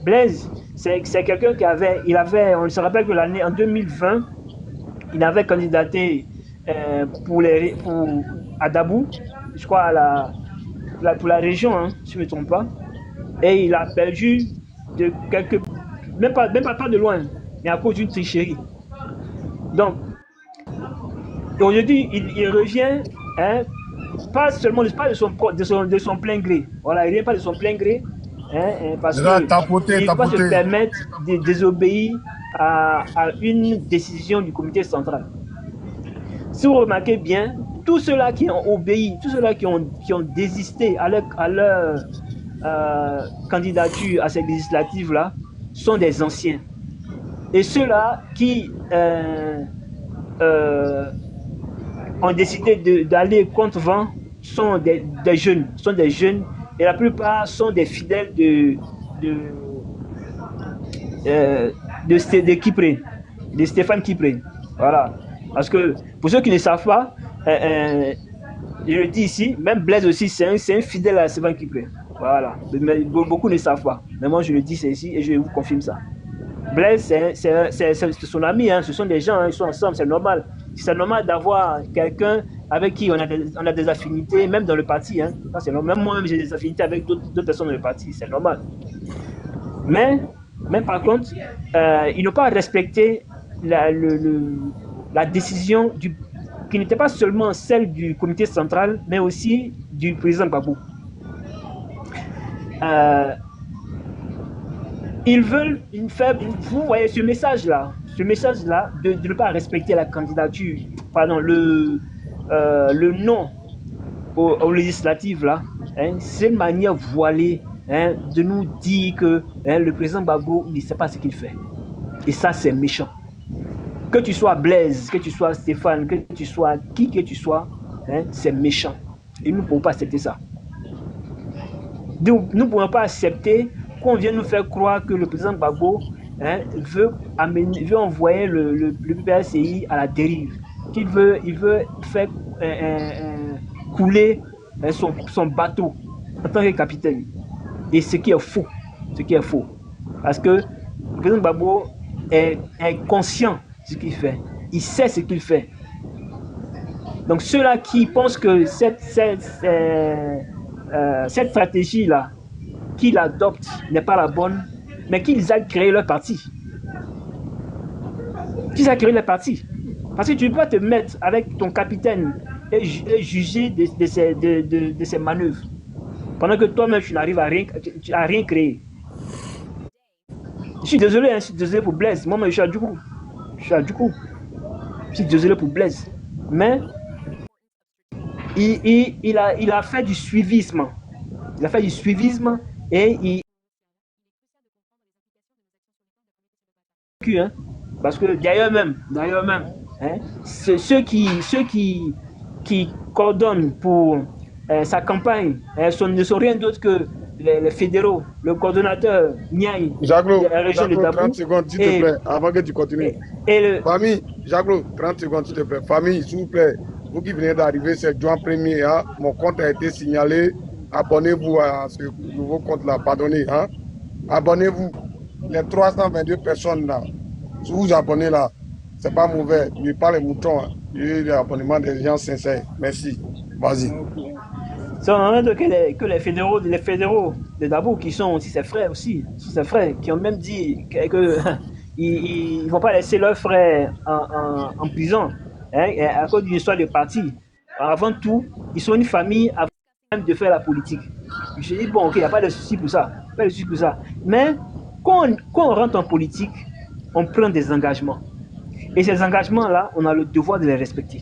[SPEAKER 5] c'est quelqu'un on se rappelle que l'année en 2020, il avait candidaté pour Adabou, je crois pour la région, hein, si je ne me trompe pas, et il a perdu de même pas de loin, mais à cause d'une tricherie. Donc, aujourd'hui, il revient hein, pas seulement pas de son plein gré. Voilà, il vient pas de son plein gré, parce qu'il ne peut pas se permettre de désobéir à une décision du comité central. Si vous remarquez bien, tous ceux-là qui ont obéi, tous ceux-là qui ont désisté à leur candidature à ces législatives-là sont des anciens. Et ceux-là qui ont décidé d'aller contre vent sont des jeunes, et la plupart sont des fidèles de Kipré, de Stéphane Kipré. Voilà. Parce que pour ceux qui ne savent pas, je le dis ici, même Blaise aussi, c'est un fidèle à Stéphane Kipré. Voilà. Mais beaucoup ne savent pas. Mais moi, je le dis, c'est ici et je vous confirme ça. Blaise, c'est son ami, hein. Ce sont des gens, hein, ils sont ensemble, c'est normal. C'est normal d'avoir quelqu'un avec qui on a des affinités, même dans le parti. Hein. Même moi-même, j'ai des affinités avec d'autres personnes dans le parti, c'est normal. Mais par contre, ils n'ont pas respecté la décision qui n'était pas seulement celle du comité central, mais aussi du président Gbagbo. Ils veulent vous voyez ce message-là, de ne pas respecter la candidature, pardon, le non aux législatives là, hein, c'est une manière voilée, hein, de nous dire que, hein, le président Gbagbo ne sait pas ce qu'il fait. Et ça, c'est méchant. Que tu sois Blaise, que tu sois Stéphane, que tu sois qui que tu sois, hein, c'est méchant. Et nous ne pouvons pas accepter ça. Nous ne pouvons pas accepter qu'on vienne nous faire croire que le président Gbagbo, hein, veut envoyer le PPACI à la dérive, qu'il veut faire couler son bateau en tant que capitaine. Et ce qui est faux. Parce que le président Gbagbo est conscient de ce qu'il fait. Il sait ce qu'il fait. Donc ceux-là qui pensent que cette stratégie-là qu'ils adoptent n'est pas la bonne, mais qu'ils aient créé leur parti. Parce que tu ne peux pas te mettre avec ton capitaine et juger de ses manœuvres, pendant que toi-même tu n'arrives à rien créer. Je suis désolé pour Blaise. Moi-même, je suis à Djoukou. Je suis désolé pour Blaise. Mais il a fait du suivisme. Et parce que d'ailleurs même, hein, ceux qui coordonnent pour sa campagne, ne sont rien d'autre que les fédéraux, le coordonnateur Niaï
[SPEAKER 2] de la région de Dabou. 30 secondes, s'il te plaît, avant que tu continues. Famille, Jacques, 30 secondes, s'il te plaît. Famille, s'il vous plaît, vous qui venez d'arriver, c'est Juan Premier. Hein? Mon compte a été signalé. Abonnez-vous à ce nouveau compte-là. Pardonnez. Hein? Abonnez-vous. Les 322 personnes là, si vous vous abonnez là, c'est pas mauvais. Il n'y a pas les moutons. Hein? Il y a l'abonnement des gens sincères. Merci. Vas-y.
[SPEAKER 5] C'est en même temps que les fédéraux de Dabou, qui sont aussi ses frères qui ont même dit qu'ils ne vont pas laisser leurs frères en prison, hein, à cause d'une histoire de parti. Avant tout, ils sont une famille avant même de faire la politique. Je dis, bon, ok, il n'y a pas de souci pour ça. Mais quand on rentre en politique, on prend des engagements. Et ces engagements-là, on a le devoir de les respecter.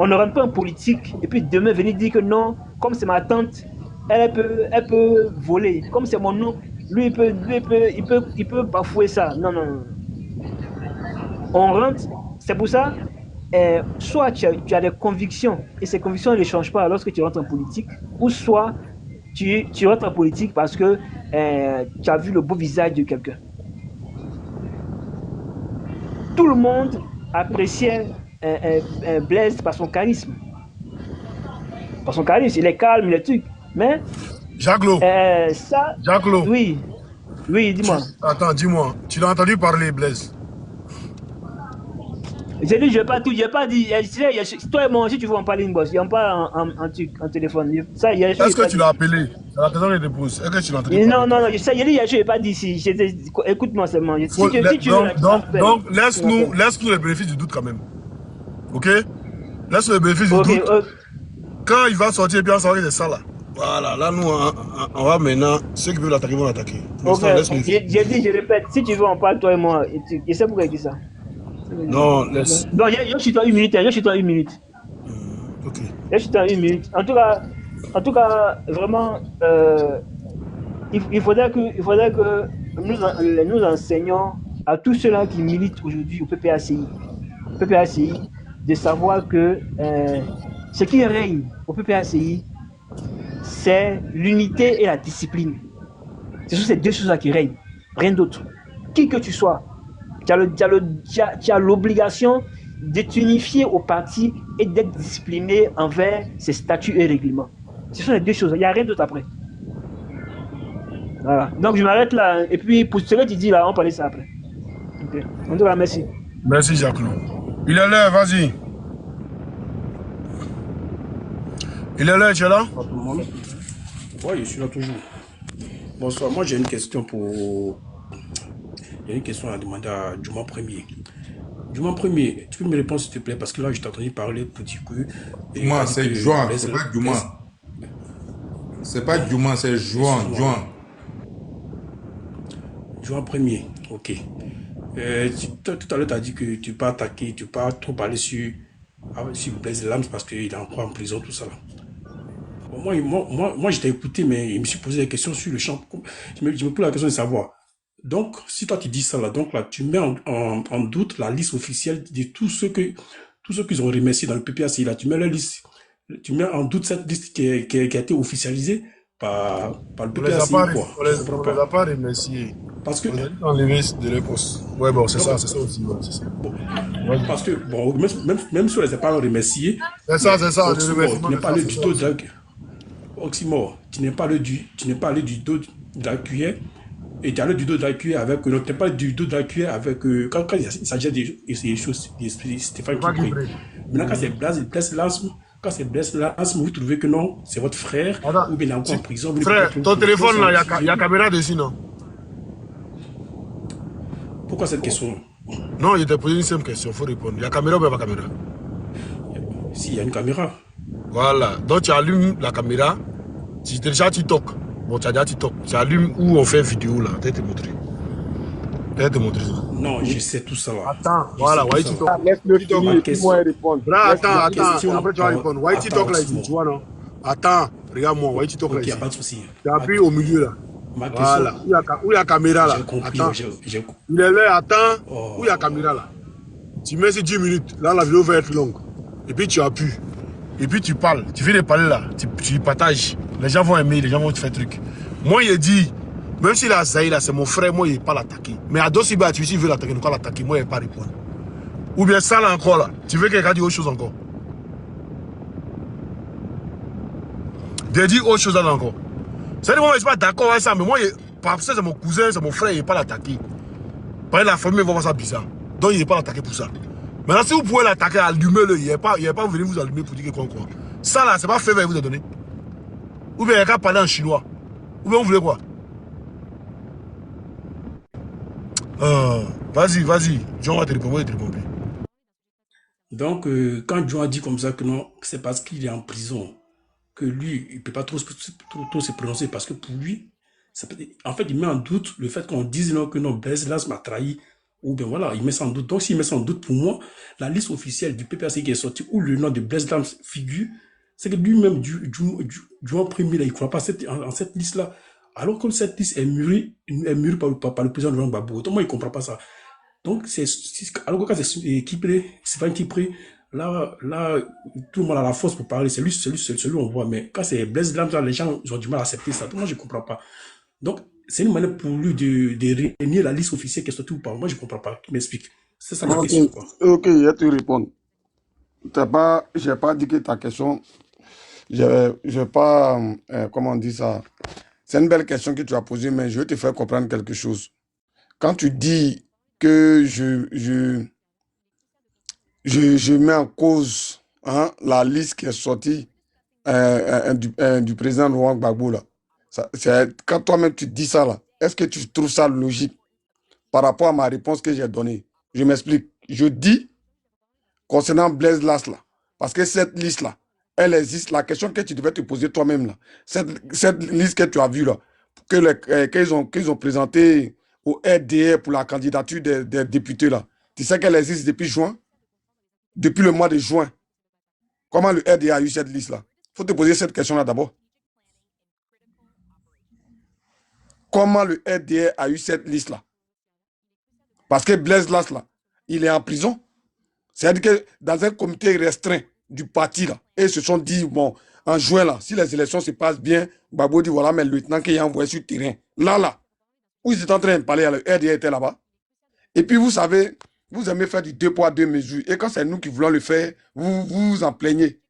[SPEAKER 5] On ne rentre pas en politique et puis demain venir dire que non, comme c'est ma tante, elle peut voler. Comme c'est mon oncle, lui il peut bafouer ça. Non. On rentre, c'est pour ça, soit tu as des convictions et ces convictions ne changent pas lorsque tu rentres en politique, ou soit tu rentres en politique parce que tu as vu le beau visage de quelqu'un. Tout le monde appréciait Blaise par son charisme. Il est calme, il est truc. Mais
[SPEAKER 1] Jacques-Lo.
[SPEAKER 5] Ça.
[SPEAKER 1] Jacques-Lo.
[SPEAKER 5] Oui, dis-moi.
[SPEAKER 1] Attends, dis-moi. Tu l'as entendu parler, Blaise?
[SPEAKER 5] J'ai dit, je n'ai pas dit. Toi et moi, si tu veux en parler une bosse, il n'y a pas en téléphone.
[SPEAKER 1] Est-ce que tu l'as appelé? C'est la question que je te pose. Est-ce que tu l'as entendu parler?
[SPEAKER 5] Non, je n'ai pas dit si. Écoute-moi seulement.
[SPEAKER 1] Donc, laisse-nous le bénéfice du doute quand même. Ok? Laisse le bénéfice du doute. quand il va sortir, puis on savoir que c'est ça là. Voilà, là nous, on va maintenant, ceux qui veulent l'attaquer vont l'attaquer.
[SPEAKER 5] Ok, j'ai dit, je répète, si tu veux, on parle toi et moi. Je sais pourquoi il dit ça.
[SPEAKER 1] Non, laisse.
[SPEAKER 5] Non, je suis toi une minute, je suis toi une minute.
[SPEAKER 1] Ok.
[SPEAKER 5] Je suis toi une minute. En tout cas vraiment, il faudrait que nous enseignons à tous ceux-là qui militent aujourd'hui au PPACI, de savoir que ce qui règne au PPACI, c'est l'unité et la discipline. Ce sont ces deux choses-là qui règnent, rien d'autre. Qui que tu sois, tu as l'obligation de t'unifier au parti et d'être discipliné envers ses statuts et règlements. Ce sont les deux choses, il n'y a rien d'autre après. Voilà. Donc je m'arrête là, et puis pour ce que tu dis là, on parlait ça après. Okay. En tout cas, merci.
[SPEAKER 1] Merci Jacques-Claude. Il est là, vas-y. Il est là, tu es là?
[SPEAKER 6] Bonsoir tout le monde. Oui, je suis là toujours. Bonsoir, moi j'ai une question J'ai une question à demander à Djuma Premier. Djuma Premier, tu peux me répondre s'il te plaît, parce que là je t'ai entendu parler petit peu.
[SPEAKER 7] Moi, c'est Juan, c'est pas Djuma. C'est pas Djuma, c'est Juan.
[SPEAKER 6] Djuma Premier, ok. Tout à l'heure, tu as dit que tu ne peux pas attaquer, tu ne peux pas trop parler sur Blaise Lams parce qu'il est encore en prison, tout ça là. Moi, je t'ai écouté, mais je me suis posé des questions sur le champ. Je me pose la question de savoir. Donc, si toi tu dis ça là, donc là, tu mets en doute la liste officielle de tous ceux qu'ils ont remerciés dans le PPACI là. Tu mets en doute cette liste qui a été officialisée par le PPACI.
[SPEAKER 1] On les a pas remerciés.
[SPEAKER 6] Parce que.
[SPEAKER 1] On les enlevé de leur poste. Ouais, bon, c'est ça aussi. Ouais, c'est ça.
[SPEAKER 6] Bon, parce que, bon, même si on ne les a pas remerciés.
[SPEAKER 1] C'est ça.
[SPEAKER 6] Tu n'es pas allé du dos de la Oxymore. Tu n'es pas allé du dos de la cuillère. Et tu es allé du dos de la cuillère avec. Non, tu n'es pas allé du dos de la cuillère avec. Quand il s'agit des choses, Stéphane Kipré. Maintenant, quand c'est Blaise Lams, vous trouvez que non, c'est votre frère. Ou bien il est encore en prison.
[SPEAKER 1] Frère, ton téléphone là, il y a caméra dessus, non?
[SPEAKER 6] Pourquoi cette question?
[SPEAKER 1] Non, il t'a posé une simple question, il faut répondre. Il y a caméra ou il n'y a pas caméra?
[SPEAKER 6] Si, il y a une caméra.
[SPEAKER 1] Voilà, donc tu allumes la caméra, tu télécharges TikTok. Bon, tu as déjà TikTok. Tu allumes où on fait vidéo là, je vais te montrer.
[SPEAKER 6] Non, je sais tout ça là.
[SPEAKER 1] Attends, voilà, ouais, TikTok.
[SPEAKER 2] Laisse-le finir, moi répondre.
[SPEAKER 1] Attends, après tu vas répondre. Ouais, TikTok là, tu vois non? Attends, regarde-moi, ouais, TikTok là.
[SPEAKER 6] Il n'y a pas de souci.
[SPEAKER 1] Tu appuies au milieu là. Voilà, où il y a caméra là. Attends, il est là, attends, où il y a caméra là. Tu mets ces 10 minutes, là la vidéo va être longue. Et puis tu appuies. Et puis tu parles, tu viens de parler là, tu partages. Les gens vont aimer, les gens vont te faire truc. Moi il dit, même s'il a Zahir là, c'est mon frère, moi il ne vais pas l'attaquer. Mais à Dosiba, tu veux l'attaquer, ne pas l'attaquer, moi il ne vais pas répondre. Ou bien ça là encore là, tu veux quelqu'un dise autre chose encore. De dire autre chose là encore. C'est-à-dire moi je ne suis pas d'accord avec ça, mais moi, parce que c'est mon cousin, c'est mon frère, il ne va pas l'attaquer. Parce que la famille va voir ça bizarre. Donc il ne va pas l'attaquer pour ça. Maintenant, si vous pouvez l'attaquer, allumez-le. Il ne va pas venir vous allumer pour dire quoi. Ça là, c'est pas fait, vous a donné. Ou bien il y a qu'à parler en chinois. Ou bien vous voulez quoi? Vas-y. John va te répondre,
[SPEAKER 6] Donc, quand John a dit comme ça que non, c'est parce qu'il est en prison, que lui, il ne peut pas trop se prononcer parce que pour lui, en fait, il met en doute le fait qu'on dise non, que non, Blaise Lams m'a trahi. Ou bien voilà, il met ça en doute. Donc, s'il met ça en doute, pour moi, la liste officielle du PPAC qui est sortie, où le nom de Blaise Lams figure, c'est que lui-même, Djuma Premier, là, il ne croit pas en cette liste-là. Alors que cette liste est mûrie par le président Laurent Gbagbo. Donc, moi, il ne comprend pas ça. Donc, alors que quand c'est Stéphane Kipré, là, tout le monde a la force pour parler. C'est celui on voit. Mais quand c'est Blaise Lams, les gens ont du mal à accepter ça. Donc, moi, je ne comprends pas. Donc, c'est une manière pour lui de réunir la liste officielle qui est sortie ou pas. Moi, je ne comprends pas. Qui m'explique? C'est ça ma question, quoi.
[SPEAKER 2] Ok, je vais te répondre. Je n'ai pas dit que ta question... Je vais pas... comment on dit ça? C'est une belle question que tu as posée, mais je vais te faire comprendre quelque chose. Quand tu dis que je mets en cause la liste qui est sortie du président Laurent Gbagbo, là. Quand toi-même tu dis ça, là, est-ce que tu trouves ça logique par rapport à ma réponse que j'ai donnée? Je m'explique. Je dis concernant Blaise Lams, là, parce que cette liste-là elle existe. La question que tu devais te poser toi-même, là, cette liste que tu as vue, là, qu'ils ont présentée au RDR pour la candidature des députés, là, tu sais qu'elle existe depuis juin, depuis le mois de juin. Comment le RDR a eu cette liste-là? Il faut te poser cette question-là d'abord. Comment le RDR a eu cette liste-là? Parce que Blaise Las, là, il est en prison. C'est-à-dire que dans un comité restreint du parti, là, et ils se sont dit, bon, en juin, là, si les élections se passent bien, Gbagbo dit, voilà, mais le lieutenant qui est envoyé sur le terrain, là, où ils étaient en train de parler, le RDR était là-bas. Et puis, vous savez, vous aimez faire du 2 poids, 2 mesures. Et quand c'est nous qui voulons le faire, vous vous en plaignez.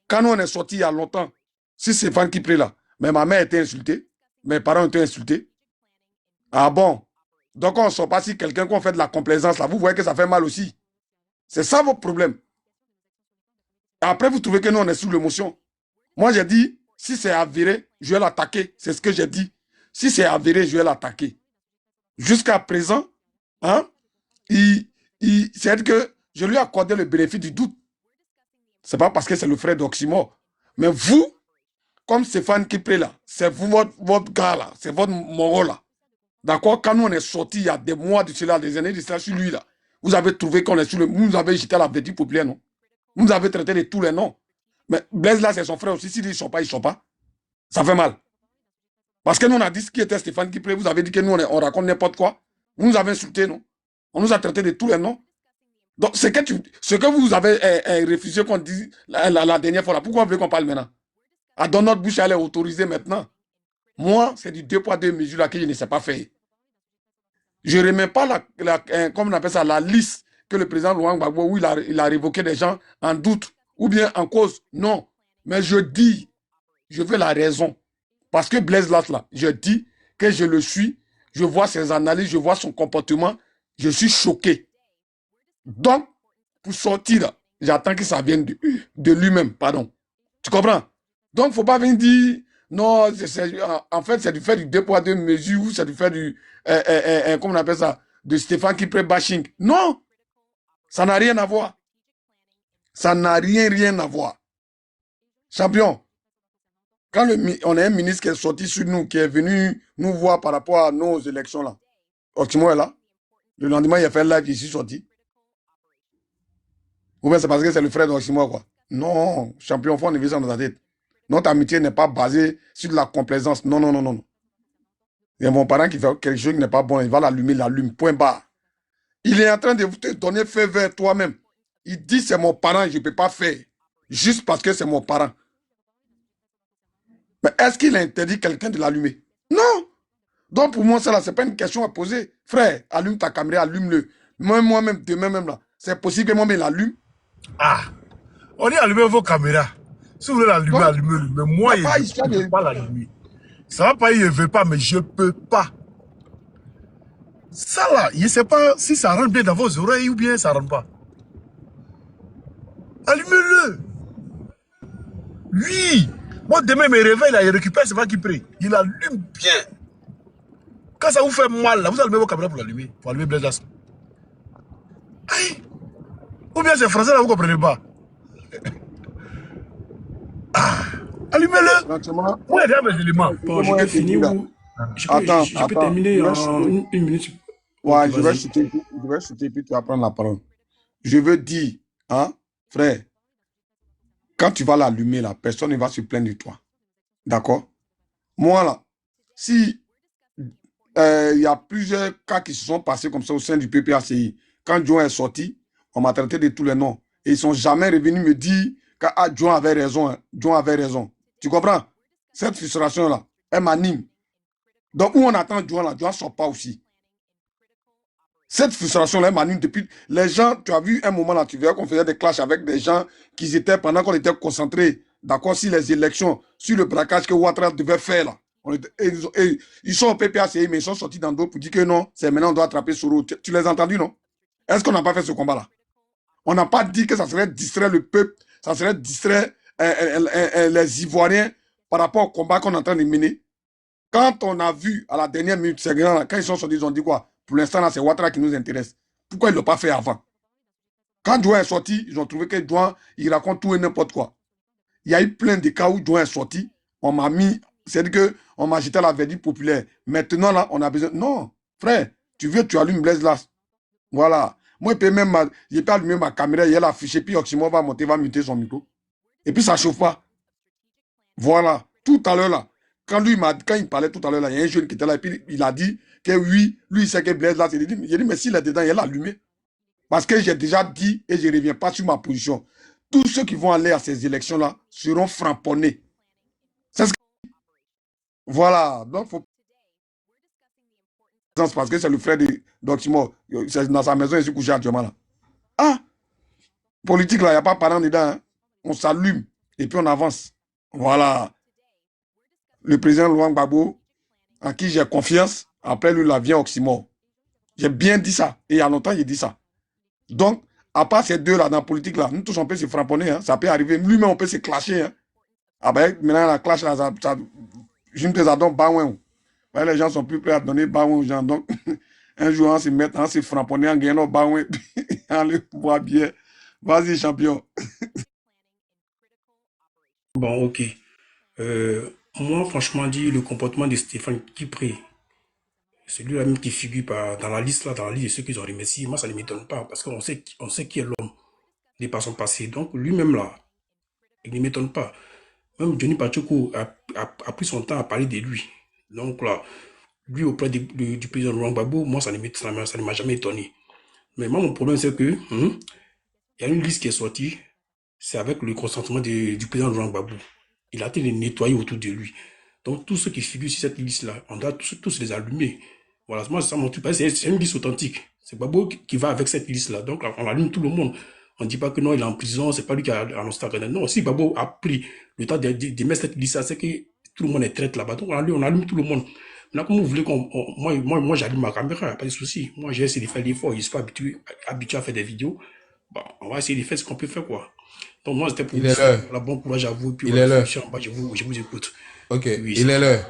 [SPEAKER 2] Quand nous, on est sortis il y a longtemps, si c'est Fan qui prie là, mais ma mère a été insultée, mes parents ont été insultés. Ah bon? Donc, on ne sort pas si quelqu'un qu'on fait de la complaisance là, vous voyez que ça fait mal aussi. C'est ça votre problème. Après, vous trouvez que nous, on est sous l'émotion. Moi, j'ai dit, si c'est avéré, je vais l'attaquer. C'est ce que j'ai dit. Si c'est avéré, je vais l'attaquer. Jusqu'à présent, hein, c'est que je lui ai accordé le bénéfice du doute. Ce n'est pas parce que c'est le frère d'Oxymore. Mais vous, comme Stéphane Kipré là, c'est vous, votre gars là, c'est votre moro là. D'accord? Quand nous, on est sortis il y a des mois de cela, des années de cela sur lui là, vous avez trouvé qu'on est sur le... Vous nous avez jeté à la vertu populaire, non? Vous nous avez traité de tous les noms. Mais Blaise là, c'est son frère aussi. S'ils ne sont pas, ils ne sont pas. Ça fait mal. Parce que nous, on a dit ce qui était Stéphane Kipré. Vous avez dit que nous, on raconte n'importe quoi. Vous nous avez insultés, non? On nous a traité de tous les noms. Donc, ce que vous avez refusé qu'on dise la dernière fois, là, pourquoi vous voulez qu'on parle maintenant? À dans notre bouche, elle est autorisée maintenant. Moi, c'est du 2 poids 2 mesures là que je ne sais pas faire. Je ne remets pas comme on appelle ça, la liste que le président Laurent Gbagbo, où il a révoqué des gens en doute ou bien en cause. Non. Mais je dis, je veux la raison. Parce que Blaise Las, là, je dis que je le suis, je vois ses analyses, je vois son comportement, je suis choqué. Donc, pour sortir, là, j'attends que ça vienne de lui-même, pardon. Tu comprends? Donc, il ne faut pas venir dire, non, en fait, c'est du fait du 2 poids 2 mesures, c'est du fait du, comment on appelle ça, de Stéphane Kipré bashing. Non, ça n'a rien à voir. Ça n'a rien à voir. Champion, quand on a un ministre qui est sorti sur nous, qui est venu nous voir par rapport à nos élections là, Oxymore est là, le lendemain, il a fait un live, il est sorti. Ou bien c'est parce que c'est le frère d'Oxymore, quoi. Non, champion, il faut enlever ça dans ta tête. Notre amitié n'est pas basée sur de la complaisance. Non, non, non, non. Il y a mon parent qui fait quelque chose qui n'est pas bon, il va l'allumer, il l'allume, point barre. Il est en train de vous te donner feu vert toi-même. Il dit c'est mon parent, je ne peux pas faire. Juste parce que c'est mon parent. Mais est-ce qu'il a interdit quelqu'un de l'allumer? Non. Donc pour moi, ça là, ce n'est pas une question à poser. Frère, allume ta caméra, allume-le. Moi-même, demain même là, c'est possible que moi-même l'allume.
[SPEAKER 1] Ah, on dit allumer vos caméras. Si vous voulez l'allumer, allumez-le. Mais moi, je ne peux pas l'allumer. Ça va pas, il ne veut pas, mais je ne peux pas. Ça là, je ne sais pas si ça rentre bien dans vos oreilles ou bien ça ne rentre pas. Allumez-le. Oui. Moi, demain, mes réveils, là, il récupère, c'est pas qui prie. Il allume bien. Quand ça vous fait mal, là, vous allumez vos caméras pour l'allumer. Pour allumer Blaise Las. Aïe. Ou bien c'est français, là, vous ne comprenez pas. Ah. Allumez-le. Moi, il y a mes éléments.
[SPEAKER 6] Bon, je peux finir ou... Je peux terminer en une minute.
[SPEAKER 2] Ouais, je vais chuter, puis tu vas prendre la parole. Je veux dire, hein, frère, quand tu vas l'allumer, là, personne ne va se plaindre de toi. D'accord? Moi, là, si il y a plusieurs cas qui se sont passés comme ça au sein du PPACI, quand John est sorti, on m'a traité de tous les noms. Et ils ne sont jamais revenus me dire que John avait raison. Hein, John avait raison. Tu comprends? Cette frustration-là, elle m'anime. Donc, où on attend John, là, John ne sort pas aussi. Cette frustration-là, elle m'anime depuis... Les gens, tu as vu un moment là, tu verras qu'on faisait des clashs avec des gens qui étaient, pendant qu'on était concentrés, d'accord, sur les élections, sur le braquage que Ouattara devait faire là. Ils sont au PPACI, mais ils sont sortis dans d'autres pour dire que non, c'est maintenant on doit attraper Soro. Tu les as entendus, non? Est-ce qu'on n'a pas fait ce combat-là? On n'a pas dit que ça serait distraire le peuple, ça serait distraire les Ivoiriens par rapport au combat qu'on est en train de mener. Quand on a vu à la dernière minute, ces gars-là, quand ils sont sortis, ils ont dit quoi? Pour l'instant, là, c'est Ouattara qui nous intéresse. Pourquoi ils ne l'ont pas fait avant? Quand Douan est sorti, ils ont trouvé que Douan, il raconte tout et n'importe quoi. il y a eu plein de cas où Join est sorti, on m'a mis, c'est-à-dire qu'on m'a jeté la verdict populaire. Maintenant, là, on a besoin. Non, frère, tu allumes Blaise là. Voilà. Moi, je peux allumer ma caméra, il y a l'affiché, puis Oxymore va monter, va muter son micro. Et puis ça ne chauffe pas. Voilà. Tout à l'heure là, quand il parlait tout à l'heure là, il y a un jeune qui était là, et puis il a dit que oui, lui, il sait que Blaise là, j'ai dit, mais s'il est dedans, il a allumé. Parce que j'ai déjà dit, et je ne reviens pas sur ma position, tous ceux qui vont aller à ces élections-là seront frapponnés. C'est ce que... Voilà. Donc, il faut... Parce que c'est le frère d'Oxymore. C'est dans sa maison, il s'est couché actuellement là. Ah, politique là, il n'y a pas parent dedans. Hein. On s'allume et puis on avance. Voilà. Le président Laurent Gbagbo, à qui j'ai confiance, après lui, là vient Oxymore. J'ai bien dit ça. Et il y a longtemps, j'ai dit ça. Donc, à part ces deux-là, dans la politique, là, nous tous, on peut se frapponner. Hein, ça peut arriver. Lui-même, on peut se clasher. Hein. Ah ben, maintenant, la clash, là, je me dis, bah, ouais, les gens sont plus prêts à donner bah aux gens. Donc, un jour, on se met, on se frapponner en gagnant bah on le boit bien. Vas-y, champion.
[SPEAKER 6] Bon, ok. Moi, franchement dit, le comportement de Stéphane Kipré, celui-là même qui figure dans la liste là, dans la liste de ceux qu'ils ont remerciés, moi ça ne m'étonne pas parce qu'on sait qui est l'homme de par son passé. Donc lui-même là, il ne m'étonne pas. Même Johnny Pacheco a pris son temps à parler de lui. Donc là, lui auprès du président Laurent Gbagbo, moi ça ne m'a jamais étonné. Mais moi mon problème c'est que il y a une liste qui est sortie, c'est avec le consentement du président Laurent Gbagbo. Il a été nettoyé autour de lui. Donc tous ceux qui figurent sur cette liste-là, on doit tous les allumer. Voilà, moi ça mon truc, c'est une liste authentique. C'est Gbagbo qui va avec cette liste-là. Donc on allume tout le monde. On ne dit pas que non, il est en prison, c'est pas lui qui a annoncé la. Non, si Gbagbo a pris le temps de mettre cette liste-là, c'est que tout le monde est traité là-bas. Donc on allume tout le monde. Maintenant, comme vous voulez moi j'allume ma caméra, pas de souci. Moi j'ai essayé de faire l'effort, je suis pas habitué à faire des vidéos. Bon, on va essayer de faire ce qu'on peut faire, quoi. Donc moi c'était pour vous ça. La bon courage à vous, puis je vous écoute.
[SPEAKER 7] Ok,
[SPEAKER 6] Oui,
[SPEAKER 7] il est l'heure.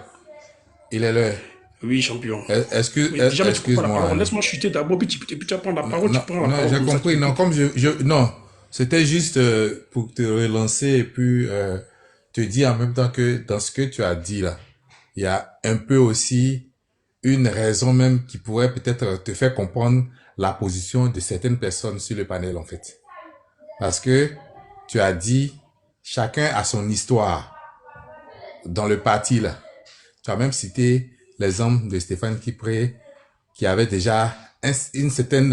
[SPEAKER 7] Il est l'heure.
[SPEAKER 6] Oui, champion.
[SPEAKER 7] Excuse-moi.
[SPEAKER 6] Laisse-moi chuter d'abord, puis tu vas prendre la parole.
[SPEAKER 7] Non, j'ai compris. Non, comme non, c'était juste pour te relancer et puis te dire en même temps que dans ce que tu as dit là, il y a un peu aussi une raison même qui pourrait peut-être te faire comprendre la position de certaines personnes sur le panel en fait. Parce que tu as dit chacun a son histoire dans le parti là. Tu as même cité l'exemple de Stéphane Kipré qui avait déjà un certain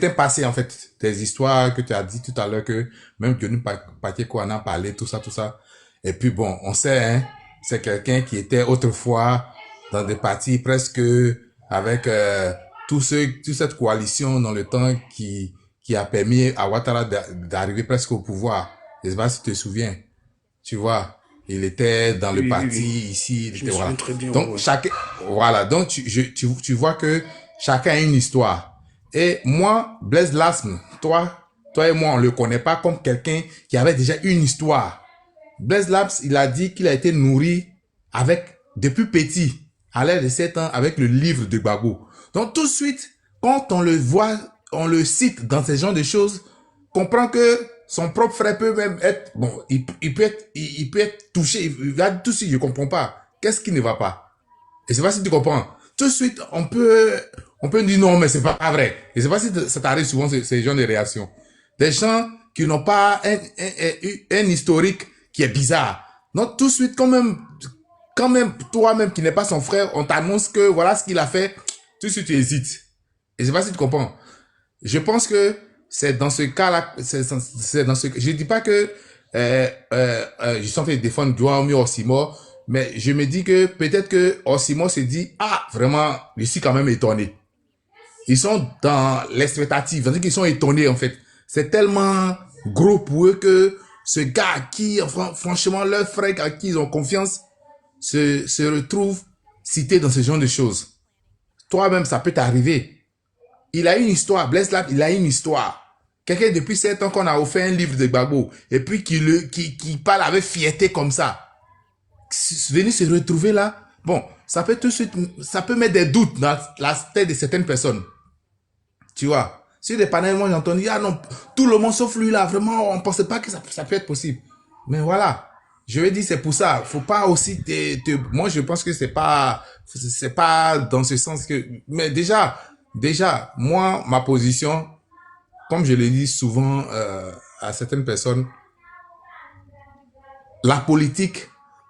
[SPEAKER 7] passé en fait, des histoires que tu as dit tout à l'heure que même Johnny Pacheco en a parlé, tout ça. Et puis bon, on sait, hein, c'est quelqu'un qui était autrefois dans des partis presque avec toute cette coalition dans le temps qui a permis à Ouattara d'arriver presque au pouvoir. Je sais pas si tu te souviens. Tu vois, il était dans le parti ici. Il était, voilà.
[SPEAKER 6] Très bien,
[SPEAKER 7] donc, voilà. Donc, tu vois que chacun a une histoire. Et moi, Blaise Lasme, toi et moi, on le connaît pas comme quelqu'un qui avait déjà une histoire. Blaise Lasme, il a dit qu'il a été nourri depuis petit, à l'âge de 7 ans, avec le livre de Gbagbo. Donc, tout de suite, quand on le voit, on le cite dans ce genre de choses, comprend que son propre frère peut même être, bon, il peut être touché, il va dire tout de suite, je comprends pas. Qu'est-ce qui ne va pas? Et c'est pas si tu comprends. Tout de suite, on peut dire non, mais c'est pas vrai. Et c'est pas si ça t'arrive souvent, ces genres de réactions. Des gens qui n'ont pas un historique qui est bizarre. Donc, tout de suite, quand même, toi-même qui n'es pas son frère, on t'annonce que voilà ce qu'il a fait, tout de suite, tu hésites. Et c'est pas si tu comprends. Je pense que c'est dans ce cas-là, je dis pas que, je suis en train de défendre Joao Oxymore, mais je me dis que peut-être que Oxymore se dit, ah, vraiment, je suis quand même étonné. Ils sont dans l'expectative, c'est-à-dire qu'ils sont étonnés, en fait. C'est tellement gros pour eux que ce gars à qui, franchement, leur frère à qui ils ont confiance, se retrouve cité dans ce genre de choses. Toi-même, ça peut t'arriver. Il a une histoire, Blaise Lasme, il a une histoire. Quelqu'un depuis 7 ans qu'on a offert un livre de Gbagbo, et puis qui parle avec fierté comme ça. Venir se retrouver là, bon, ça peut tout de suite, ça peut mettre des doutes dans la tête de certaines personnes. Tu vois, Sur des panels, moi, j'ai entendu, ah non, tout le monde sauf lui, là, vraiment, on ne pensait pas que ça peut être possible. Mais voilà. Je vais dire, c'est pour ça. Faut pas aussi moi, je pense que c'est pas dans ce sens que, mais déjà, moi, ma position, comme je le dis souvent, à certaines personnes, la politique,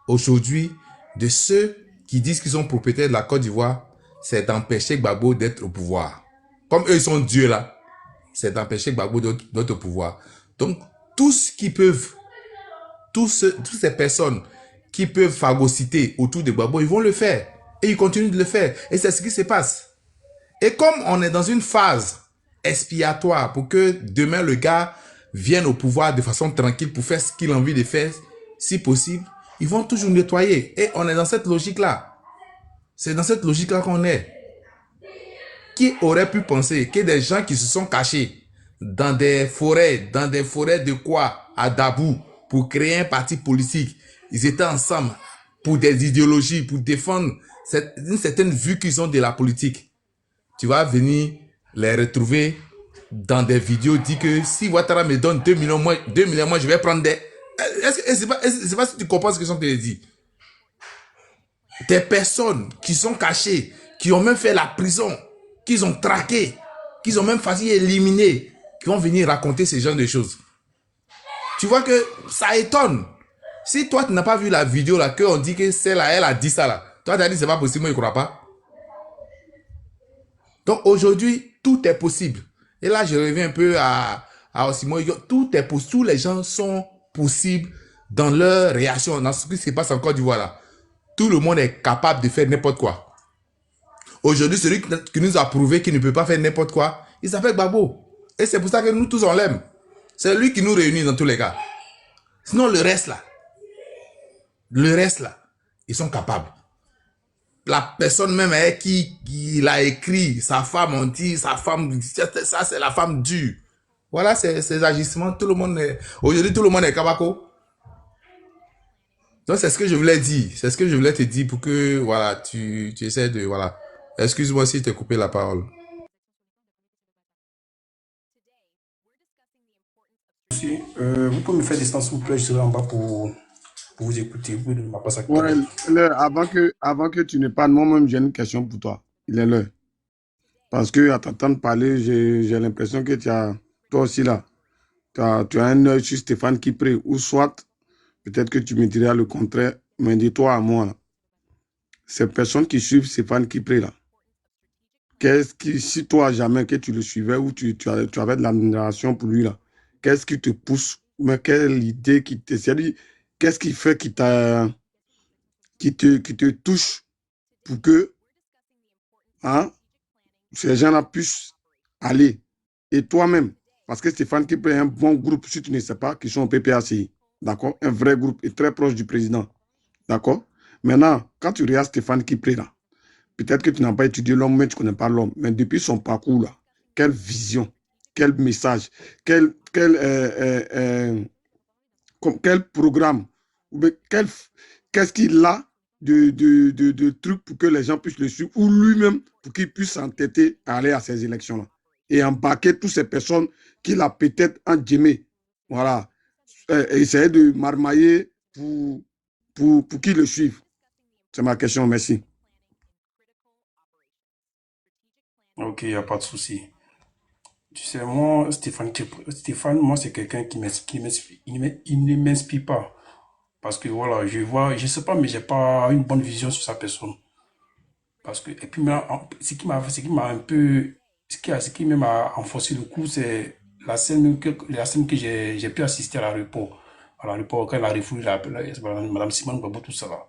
[SPEAKER 7] aujourd'hui, de ceux qui disent qu'ils sont propriétaires de la Côte d'Ivoire, c'est d'empêcher Gbagbo d'être au pouvoir. Comme eux, ils sont Dieu, là, c'est d'empêcher Gbagbo d'être au pouvoir. Donc, tout ce qu'ils peuvent, toutes ces personnes qui peuvent phagocyter autour de Gbagbo, ils vont le faire. Et ils continuent de le faire. Et c'est ce qui se passe. Et comme on est dans une phase expiatoire pour que demain le gars vienne au pouvoir de façon tranquille pour faire ce qu'il a envie de faire, si possible, ils vont toujours nettoyer. Et on est dans cette logique-là. C'est dans cette logique-là qu'on est. Qui aurait pu penser que des gens qui se sont cachés dans des forêts de quoi, à Dabou, pour créer un parti politique, ils étaient ensemble pour des idéologies, pour défendre une certaine vue qu'ils ont de la politique. Tu vas venir les retrouver dans des vidéos, dire que si Ouattara me donne 2 millions, moi, je vais prendre des... C'est pas si tu comprends ce que je te dis. Des personnes qui sont cachées, qui ont même fait la prison, qu'ils ont traqué, qu'ils ont même failli éliminer, qui vont venir raconter ce genre de choses. Tu vois que ça étonne. Si toi, tu n'as pas vu la vidéo là, qu'on dit que celle-là, elle a dit ça là, toi, tu as dit c'est pas possible, moi, je ne crois pas. Donc aujourd'hui, tout est possible. Et là, je reviens un peu à Osimo. Tout est possible. Tous les gens sont possibles dans leur réaction, dans ce qui se passe en Côte d'Ivoire là. Tout le monde est capable de faire n'importe quoi. Aujourd'hui, celui qui nous a prouvé qu'il ne peut pas faire n'importe quoi, il s'appelle Gbagbo. Et c'est pour ça que nous tous on l'aime. C'est lui qui nous réunit dans tous les cas. Sinon, le reste là, ils sont capables. La personne même qui l'a écrit, sa femme, on dit, ça c'est la femme dure. Voilà ces agissements, tout le monde est, aujourd'hui tout le monde est kabako. Donc c'est ce que je voulais dire, c'est ce que je voulais te dire pour que, voilà, tu essaies de, voilà. Excuse-moi si je t'ai coupé la parole.
[SPEAKER 6] Vous pouvez me faire distance, s'il vous plaît, je serai en bas pour vous écouter. Vous ne pas ça.
[SPEAKER 2] Ouais, avant que tu ne parles, moi-même, j'ai une question pour toi. Il est l'heure. Parce que à t'entendre parler, j'ai l'impression que toi aussi là, tu as un œil sur Stéphane Kipré, ou soit, peut-être que tu me diras le contraire, mais dis-toi à moi, là, ces personnes qui suivent Stéphane Kipré là, si toi jamais que tu le suivais ou tu avais de l'admiration pour lui là, qu'est-ce qui te pousse, mais quelle idée qui te... Qu'est-ce qui fait qui te touche pour que ces gens-là puissent aller. Et toi-même, parce que Stéphane Kipré est un bon groupe, si tu ne sais pas, qui sont au PPACI. D'accord? Un vrai groupe et très proche du président. D'accord? Maintenant, quand tu regardes Stéphane Kipré là, peut-être que tu n'as pas étudié l'homme, mais tu ne connais pas l'homme. Mais depuis son parcours là, quelle vision, quel message, quel programme, qu'est-ce qu'il a de trucs pour que les gens puissent le suivre, ou lui-même pour qu'il puisse s'entêter à aller à ces élections-là et embarquer toutes ces personnes qu'il a peut-être endémées. Voilà. Essayer de marmailler pour qu'ils le suivent. C'est ma question. Merci.
[SPEAKER 6] Ok, il n'y a pas de souci. Tu sais, moi, Stéphane, moi, c'est quelqu'un qui ne m'inspire pas. Parce que voilà, je sais pas, mais j'ai pas une bonne vision sur sa personne. Parce que, et puis, ce qui m'a un peu, ce qui m'a enfoncé le coup, c'est la scène que j'ai pu assister à l'aéroport. À l'aéroport, quand elle a refoulé Madame Simone Gbagbo, tout ça là.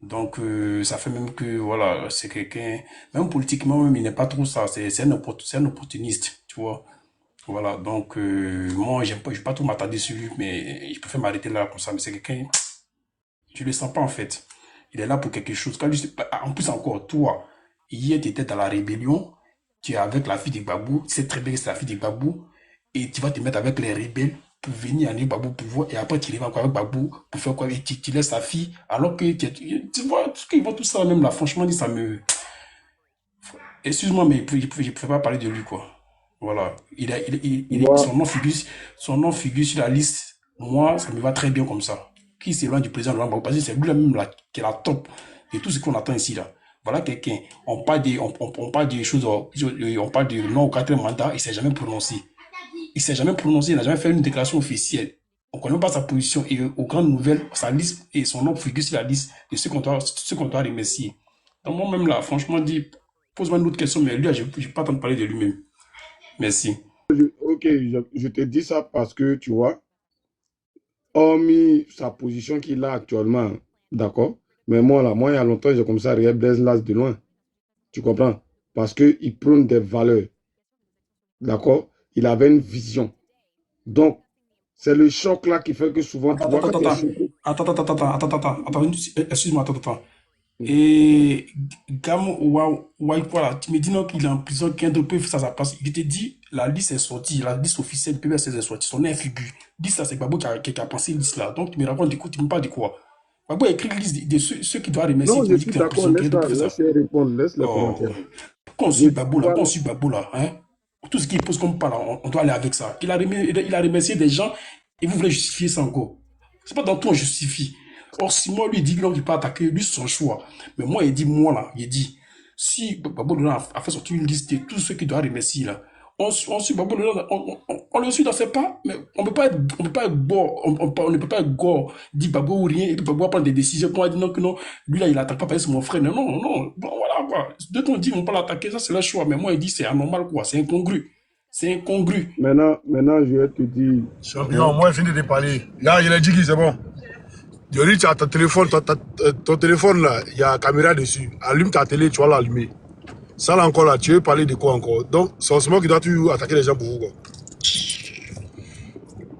[SPEAKER 6] Donc, ça fait même que, voilà, c'est quelqu'un, même politiquement, même, il n'est pas trop ça. C'est un opportuniste, tu vois. Voilà, donc, moi, je vais pas trop m'attarder sur lui, mais je préfère m'arrêter là comme ça. Mais c'est quelqu'un, je le sens pas en fait. Il est là pour quelque chose. En plus, encore, toi, hier, tu étais dans la rébellion, tu es avec la fille de Gbagbo, tu sais très bien que c'est la fille de Gbagbo, et tu vas te mettre avec les rebelles pour venir aller Gbagbo pour voir, et après tu vas encore avec Gbagbo pour faire quoi, et tu laisses ta fille, alors que tu vois, qu'ils vont tout ça même là, franchement, ça me... Excuse-moi, mais je ne peux pas parler de lui, quoi. Voilà.
[SPEAKER 2] Moi,
[SPEAKER 6] Son nom figure sur la liste. Moi, ça me va très bien comme ça. Qui s'éloigne du président Laurent Gbagbo, parce que c'est lui même là, qui est la top de tout ce qu'on attend ici là. Voilà quelqu'un. On parle des choses, on parle de non au quatrième mandat, il ne s'est jamais prononcé. Il s'est jamais prononcé, il n'a jamais fait une déclaration officielle. On ne connaît pas sa position et aux grandes nouvelles, sa liste et son nom figure sur la liste de ceux qu'on doit remercier. Donc moi-même là, franchement dit, pose-moi une autre question, mais lui, je n'ai pas le temps de parler de lui-même. Merci.
[SPEAKER 2] ok, je te dis ça parce que, tu vois, hormis sa position qu'il a actuellement, d'accord? Mais moi, là, moi, il y a longtemps, j'ai commencé à regarder Blaise Las de loin. Tu comprends? Parce qu'il prône des valeurs, d'accord? Il avait une vision. Donc, c'est le choc là qui fait que souvent, tu vois, quand tu es choqué.
[SPEAKER 6] Excuse-moi, attends. Et Gamo, voilà, tu me dis non qu'il est en prison, qu'un d'autre peut faire ça passe. Il te dit, la liste est sortie, la liste officielle du PBS est sortie, son nom est figure. Dis ça, c'est Gbagbo qui a pensé une liste là. Donc tu me racontes, écoute, tu me parles de quoi? Gbagbo a écrit une liste de ceux qui doivent remercier,
[SPEAKER 2] Non,
[SPEAKER 6] qui
[SPEAKER 2] je
[SPEAKER 6] me dit
[SPEAKER 2] suis
[SPEAKER 6] qu'il est en
[SPEAKER 2] d'accord,
[SPEAKER 6] prison, qu'un d'autre peut faire ça.
[SPEAKER 2] laisse-les répondre, laisse les
[SPEAKER 6] Oh.
[SPEAKER 2] commentaires.
[SPEAKER 6] Quand on
[SPEAKER 2] Je
[SPEAKER 6] suit
[SPEAKER 2] dis,
[SPEAKER 6] Gbagbo là,
[SPEAKER 2] voilà.
[SPEAKER 6] quand on suit Gbagbo là, hein, tout ce qu'il pose comme pas là, on doit aller avec ça. Il a remercié des gens et vous voulez justifier ça encore. C'est pas dans tout on justifie. Or, si moi, lui, il dit qu'il ne peut pas attaquer, lui, c'est son choix. Mais moi, il dit, moi, là, il dit, si Gbagbo a fait sortir une liste de tous ceux qui doivent remercier, là, on suit Gbagbo, on le suit dans ses pas, mais on ne peut pas être gore, on ne peut pas être gore, dire Gbagbo ou rien, et puis Gbagbo prendre des décisions, pour dire non, que non, lui, là, il n'attaque pas parce que c'est mon frère. Non, non, bon, voilà, quoi. Dès qu'on dit qu'on ne peut pas l'attaquer, ça, c'est leur choix. Mais moi, il dit, c'est anormal, quoi, c'est incongru. C'est incongru.
[SPEAKER 2] Maintenant, je vais te dire.
[SPEAKER 1] Champion, moi, j'ai fini de parler. Là, il a dit que c'est bon. Diori, tu as ton téléphone, ton téléphone là, il y a la caméra dessus. Allume ta télé, tu vas l'allumer. Ça là encore là, tu veux parler de quoi encore? Donc, c'est en ce moment qu'il doit toujours attaquer les gens pour vous quoi.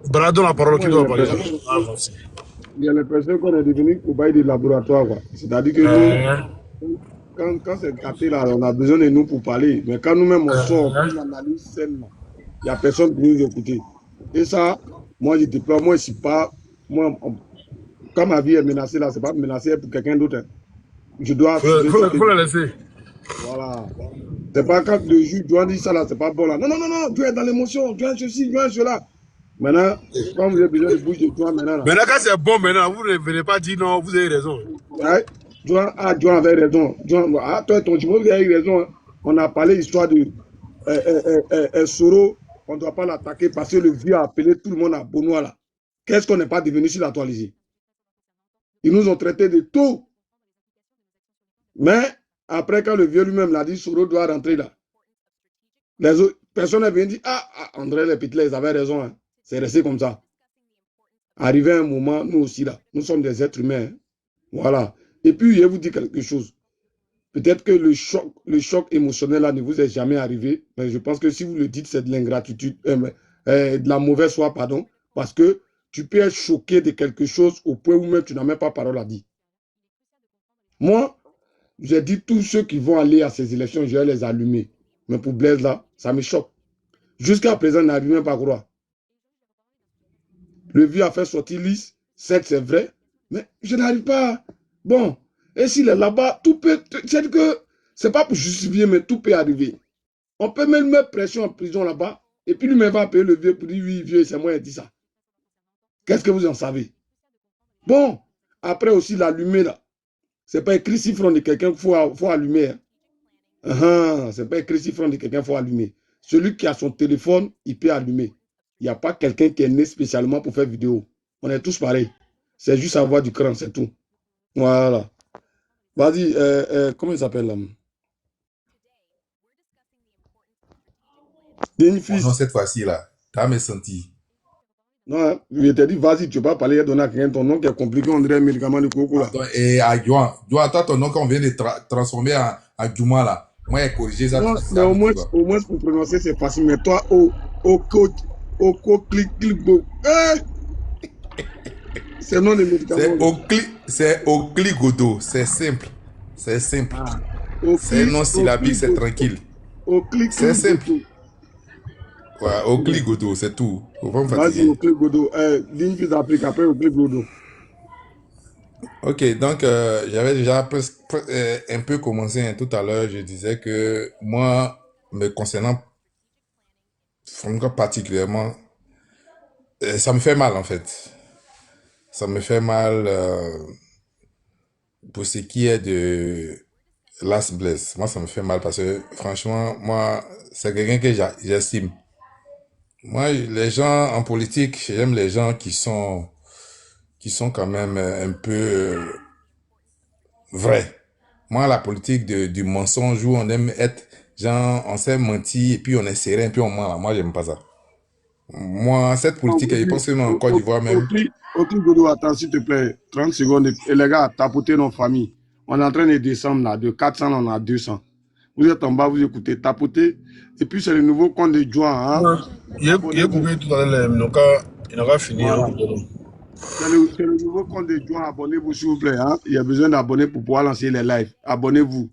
[SPEAKER 1] Baladons la parole qui doit parler.
[SPEAKER 2] Il y a l'impression qu'on est devenu cobaye de laboratoire, quoi. C'est-à-dire que nous, quand c'est gâté là, on a besoin de nous pour parler. Mais quand nous-mêmes on sort, on fait une analyse saine, il n'y a personne pour nous écouter. Et ça, moi je déplore, moi je suis pas. Quand ma vie est menacée là, c'est pas menacée pour quelqu'un d'autre. Hein. Je dois.
[SPEAKER 1] Faut le laisser.
[SPEAKER 2] Voilà. C'est pas quand le juge doit dire ça là, c'est pas bon là. Non, tu es dans l'émotion, tu es ceci, tu es cela. Maintenant, quand vous avez besoin de bouche de toi maintenant là.
[SPEAKER 1] Maintenant, quand c'est bon maintenant, vous ne venez pas dire non, vous avez raison.
[SPEAKER 2] Ouais. John avait raison. Toi, ton Jimo, vous avez eu raison. Hein. On a parlé histoire de Soro. On ne doit pas l'attaquer parce que le vieux a appelé tout le monde à Bonois là. Qu'est-ce qu'on n'est pas devenu sur la toile ici? Ils nous ont traité de tout. Mais après, quand le vieux lui-même l'a dit, Soro doit rentrer là. Les autres personnes viennent dire, André les Pitler, ils avaient raison. Hein. C'est resté comme ça. Arrivé un moment, nous aussi là, nous sommes des êtres humains. Hein. Voilà. Et puis, je vais vous dire quelque chose. Peut-être que le choc émotionnel là ne vous est jamais arrivé, mais je pense que si vous le dites, c'est de l'ingratitude, de la mauvaise foi, pardon, parce que tu peux être choqué de quelque chose au point où même tu n'as même pas parole à dire. Moi, j'ai dit tous ceux qui vont aller à ces élections, je vais les allumer. Mais pour Blaise là, ça me choque. Jusqu'à présent, je n'arrive même pas à croire. Le vieux a fait sortir liste, certes c'est vrai, mais je n'arrive pas. Bon, et s'il est là-bas, tout peut. C'est que c'est pas pour justifier, mais tout peut arriver. On peut même mettre pression en prison là-bas, et puis lui-même va payer le vieux pour dire oui, vieux, c'est moi qui ai dit ça. Qu'est-ce que vous en savez? Bon, après aussi l'allumer là. C'est pas écrit si front de quelqu'un qu'il faut allumer. Hein. C'est pas écrit si front de quelqu'un qu'il faut allumer. Celui qui a son téléphone, il peut allumer. Il n'y a pas quelqu'un qui est né spécialement pour faire vidéo. On est tous pareils. C'est juste avoir du cran, c'est tout. Voilà. Vas-y, comment il s'appelle là?
[SPEAKER 7] Bon, non, cette fois-ci là, tu as mes sentis.
[SPEAKER 2] Non, je t'ai dit, vas-y, tu ne peux pas parler, donner à quelqu'un ton nom qui est compliqué, on dirait un médicament de coco là.
[SPEAKER 7] Et à Joan, toi, ton nom qu'on vient de transformer en Juma là, moi, j'ai corrigé ça.
[SPEAKER 2] Non, mais au moins pour prononcer, c'est facile. Mais toi, clic, c'est non des médicaments.
[SPEAKER 7] C'est Ocligodo, c'est simple. C'est simple. C'est non syllabique, c'est tranquille. C'est simple. Ouais, Ocligodo, c'est tout. Faut pas me fatiguer.
[SPEAKER 2] Vas-y, Ocligodo. Ligne plus d'Afrique, après Ocligodo.
[SPEAKER 7] Ok, donc j'avais déjà un peu commencé tout à l'heure. Je disais que moi, me concernant Franchement, particulièrement, ça me fait mal en fait. Ça me fait mal pour ce qui est de Las Blaise. Moi, ça me fait mal parce que franchement, moi, c'est quelqu'un que j'estime. Moi, les gens en politique, j'aime les gens qui sont quand même un peu vrais. Moi, la politique du mensonge où on aime être, genre, on s'est menti et puis on est serein et puis on ment là. Moi, j'aime pas ça. Moi, cette politique, je pense que même en Côte d'Ivoire même.
[SPEAKER 2] Godo, attends, s'il te plaît, 30 secondes. Et les gars, tapotez nos familles. On est en train de descendre là, de 400, on a 200. Vous êtes en bas, vous écoutez, tapotez. Et puis, c'est le nouveau compte de Juan. Hein?
[SPEAKER 1] Il a coupé tout à l'heure, il n'aura fini.
[SPEAKER 2] Voilà. C'est le nouveau compte de Juan. Abonnez-vous, s'il vous plaît. Hein? Il y a besoin d'abonner pour pouvoir lancer les lives. Abonnez-vous.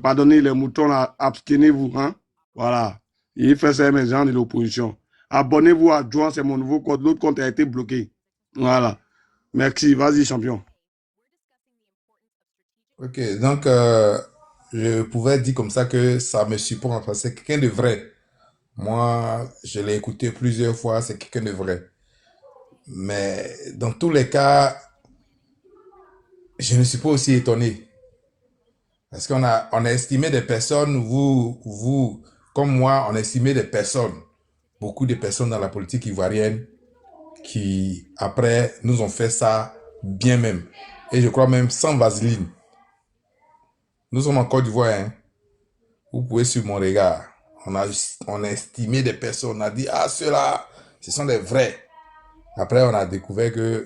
[SPEAKER 2] Pardonnez les moutons là, abstenez-vous. Hein? Voilà. Il fait ça, mes gens de l'opposition. Abonnez-vous à Juan, c'est mon nouveau compte. L'autre compte a été bloqué. Voilà. Merci. Vas-y, champion.
[SPEAKER 7] Ok, donc je pouvais dire comme ça que ça me supporte parce que c'est quelqu'un de vrai. Moi, je l'ai écouté plusieurs fois, c'est quelqu'un de vrai. Mais dans tous les cas, je ne suis pas aussi étonné. Parce on a estimé des personnes, vous, comme moi, on a estimé des personnes, beaucoup de personnes dans la politique ivoirienne qui, après, nous ont fait ça bien même. Et je crois même sans vaseline. Nous sommes en Côte d'Ivoire, hein. Vous pouvez suivre mon regard. On a estimé des personnes, on a dit, ah, ceux-là, ce sont des vrais. Après, on a découvert que